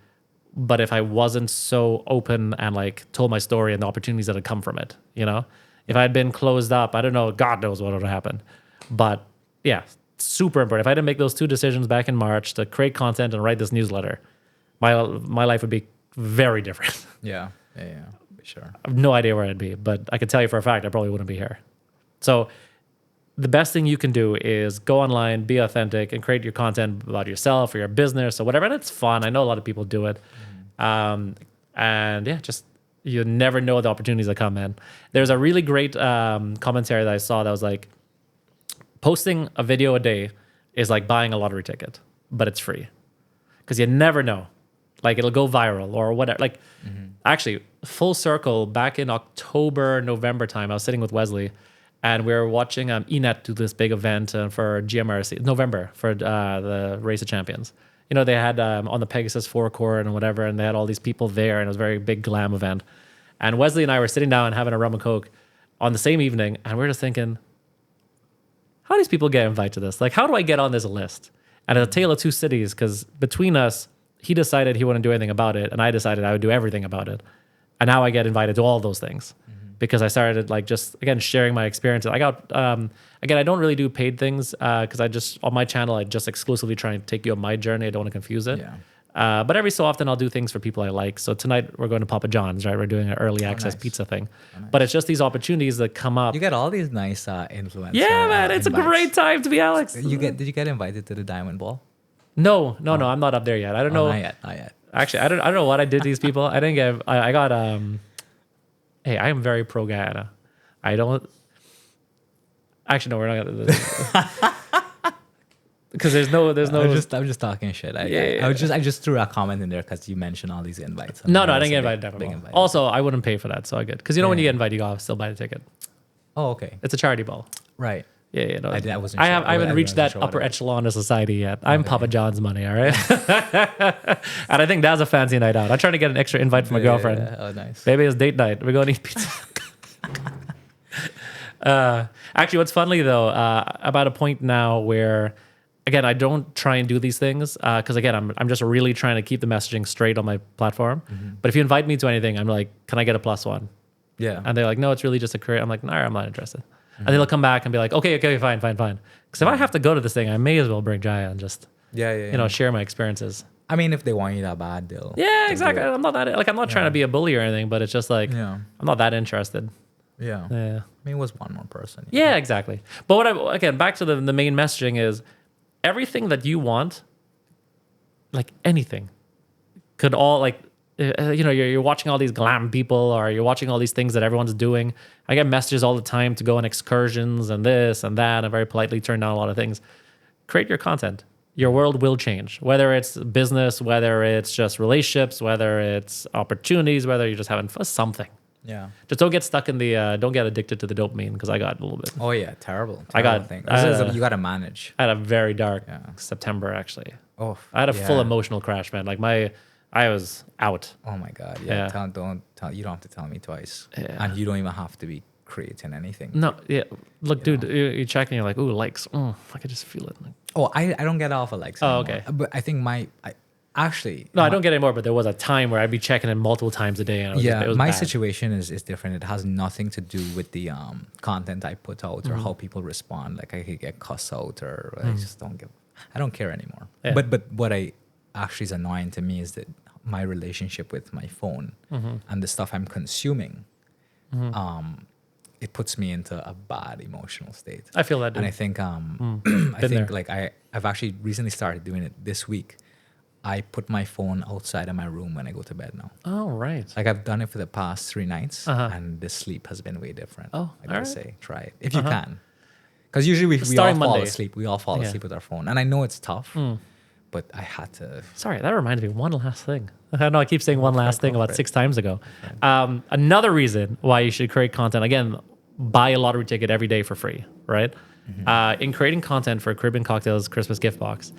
but if I wasn't so open and like told my story and the opportunities that had come from it, you know, if I had been closed up, I don't know, God knows what would have happened. But yeah, super important. If I didn't make those 2 decisions back in March to create content and write this newsletter, my life would be very different. Yeah, for sure. I have no idea where I'd be, but I could tell you for a fact I probably wouldn't be here. So the best thing you can do is go online, be authentic, and create your content about yourself or your business or whatever. And it's fun. I know a lot of people do it. And yeah, just, you never know the opportunities that come, man. There's a really great commentary that I saw that was like, posting a video a day is like buying a lottery ticket, but it's free. Because you never know. Like, it'll go viral or whatever. Like, actually, full circle, back in October, November time, I was sitting with Wesley, and we were watching ENET do this big event for GMRC, November, for the Race of Champions. You know, they had on the Pegasus forecourt and whatever, and they had all these people there, and it was a very big glam event. And Wesley and I were sitting down having a rum and coke on the same evening, and we were just thinking, how do these people get invited to this? Like, how do I get on this list? And it's a tale of 2 cities, because between us, he decided he wouldn't do anything about it, and I decided I would do everything about it. And now I get invited to all those things because I started, like, just, again, sharing my experiences. I got, again, I don't really do paid things because I just, on my channel, I just exclusively try and take you on my journey. I don't want to confuse it. Yeah. But every so often I'll do things for people I like. So tonight we're going to Papa John's, right? We're doing an early access nice. pizza thing. But it's just these opportunities that come up. You get all these nice influencer. Yeah, man, it's invites. a great time to be Alex. Did you get invited to the Diamond Ball? No, I'm not up there yet. I don't know. Not yet. Not yet. Actually, I don't know what I did to these people. I didn't get. I got. Hey, I am very pro Guyana. I don't. Actually, no, we're not gonna. Because there's no. I'm just talking shit. I just threw a comment in there because you mentioned all these invites. No, I didn't get invited. Big also, I wouldn't pay for that, so I good. Because when you get invited, you gotta still buy the ticket. Oh, okay. It's a charity ball. Right. Yeah, no. I wasn't. I sure. haven't reached that sure upper echelon of society yet. I'm Papa John's money, all right. And I think that's a fancy night out. I'm trying to get an extra invite from my girlfriend. Yeah. Oh, nice. Maybe it's date night. We're going to eat pizza. Actually, what's funny though, about a point now where, again, I don't try and do these things because again, I'm just really trying to keep the messaging straight on my platform. Mm-hmm. But if you invite me to anything, I'm like, can I get a +1? Yeah. And they're like, no, it's really just a career. I'm like, no, I'm not interested. Mm-hmm. And they'll come back and be like, okay, fine. Because if I have to go to this thing, I may as well bring Jaya and just, share my experientions. I mean, if they want you that bad, they'll. Yeah, exactly. I'm not that I'm not trying to be a bully or anything, but it's just like I'm not that interested. Yeah. Yeah. I mean, it was one more person. Yeah, exactly. But again, back to the main messaging is everything that you want, like anything, could all like. You're watching all these glam people or you're watching all these things that everyone's doing. I get messages all the time to go on excursions and this and that and very politely turn down a lot of things. Create your content. Your world will change, whether it's business, whether it's just relationships, whether it's opportunities, whether you're just having fun, something. Yeah. Just don't get stuck in the, don't get addicted to the dopamine because I got a little bit. Oh yeah, terrible I got thing. You got to manage. I had a very dark September actually. Oh, I had a full emotional crash, man. Like I was out. Oh my God. Yeah. Don't tell. You don't have to tell me twice. Yeah. And you don't even have to be creating anything. No. Yeah. Look, dude, you check and you're like, ooh, likes. Oh, I could just feel it. Oh, I don't get off of likes anymore. Okay. But I think I don't get it anymore, but there was a time where I'd be checking it multiple times a day. And it was my bad. situation is different. It has nothing to do with the content I put out or how people respond. Like I could get cussed out or I just I don't care anymore. Yeah. But what I actually is annoying to me is that my relationship with my phone and the stuff I'm consuming, it puts me into a bad emotional state. I feel that, dude. And I think like I've actually recently started doing it this week. I put my phone outside of my room when I go to bed now. Oh, right. Like I've done it for the past 3 nights and the sleep has been way different. Oh, I gotta say, try it if you can. Because usually we all fall asleep. We all fall asleep with our phone. And I know it's tough, but I had to. Sorry, that reminded me of one last thing. I know I keep saying one last thing about 6 times ago. Another reason why you should create content, again, buy a lottery ticket every day for free, right? In creating content for Caribbean Cocktails Christmas gift box,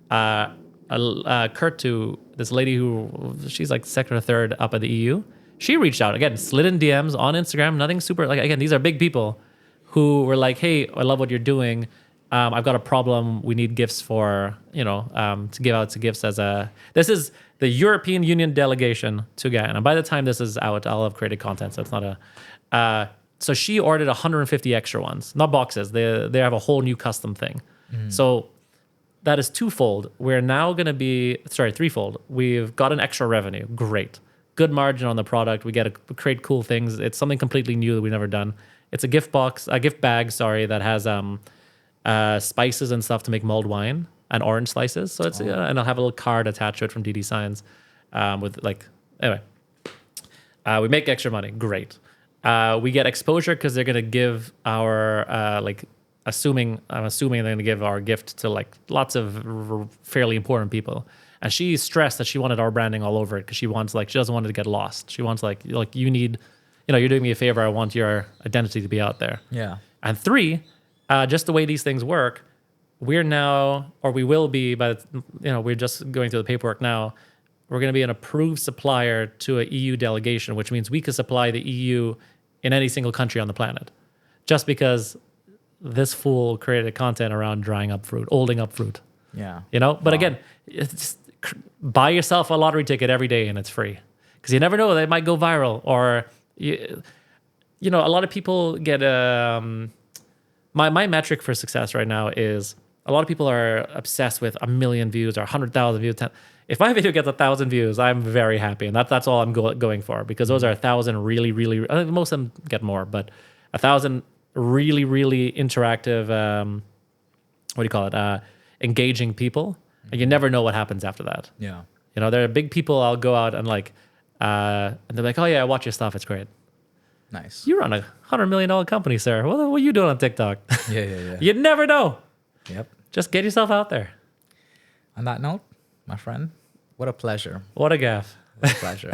Kurt to this lady who she's like second or third up at the EU. She reached out again, slid in DMs on Instagram. Nothing super like again. These are big people who were like, "Hey, I love what you're doing. I've got a problem. We need gifts for to give out to gifts as a. This is the European Union delegation to Guyana. By the time this is out, I'll have created content, so it's not a. So she ordered 150 extra ones, not boxes. They have a whole new custom thing. So. That is twofold. We're now going to be, threefold. We've got an extra revenue. Great. Good margin on the product. We get to create cool things. It's something completely new that we've never done. It's a gift bag, that has spices and stuff to make mulled wine and orange slices. So it's, and I'll have a little card attached to it from DD Signs anyway. We make extra money. Great. We get exposure because they're going to give our, I'm assuming they're going to give our gift to like lots of fairly important people. And she stressed that she wanted our branding all over it because she doesn't want it to get lost. She wants you need, you're doing me a favor. I want your identity to be out there. Yeah. And 3, just the way these things work, we're now, or we will be, but we're just going through the paperwork now. We're going to be an approved supplier to an EU delegation, which means we could supply the EU in any single country on the planet. Just because this fool created content around drying up fruit, olding up fruit. Yeah. But again, it's just buy yourself a lottery ticket every day and it's free. Because you never know, they might go viral. Or, a lot of people get... My metric for success right now is a lot of people are obsessed with 1 million views or 100,000 views. if my video gets 1,000 views, I'm very happy, and that's all I'm going for, because those are 1,000 really, really. I think most of them get more, but 1,000 really, really interactive. What do you call it? Engaging people, and you never know what happens after that. Yeah. You know, there are big people. I'll go out and like, and they're like, "Oh yeah, I watch your stuff. It's great. Nice. You run a $100 million company, sir. What are you doing on TikTok?" Yeah. You never know. Yep. Just get yourself out there. On that note, my friend, what a pleasure. What a gaff. What a pleasure.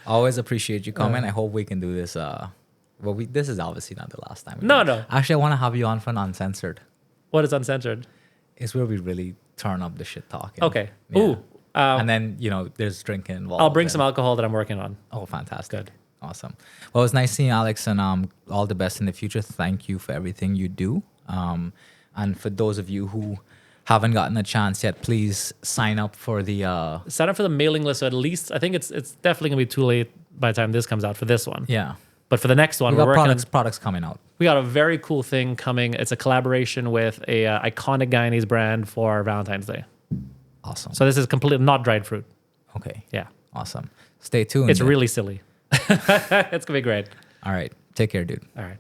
Always appreciate you coming. I hope we can do this. This is obviously not the last time. No. Actually, I want to have you on for an uncensored. What is uncensored? It's where we really turn up the shit talking. Okay. Yeah. Ooh. And then, there's drinking involved. I'll bring some alcohol that I'm working on. Oh, fantastic. Good. Awesome. Well, it was nice seeing you, Alex, and all the best in the future. Thank you for everything you do. And for those of you who haven't gotten a chance yet, please sign up for the... Sign up for the mailing list. So at least, I think it's definitely going to be too late by the time this comes out for this one. Yeah. But for the next one, We we're got working products coming out. We got a very cool thing coming. It's a collaboration with a iconic Guyanese brand for Valentine's Day. Awesome. So this is completely not dried fruit. Okay. Yeah. Awesome. Stay tuned. It's really silly. It's going to be great. All right. Take care, dude. All right.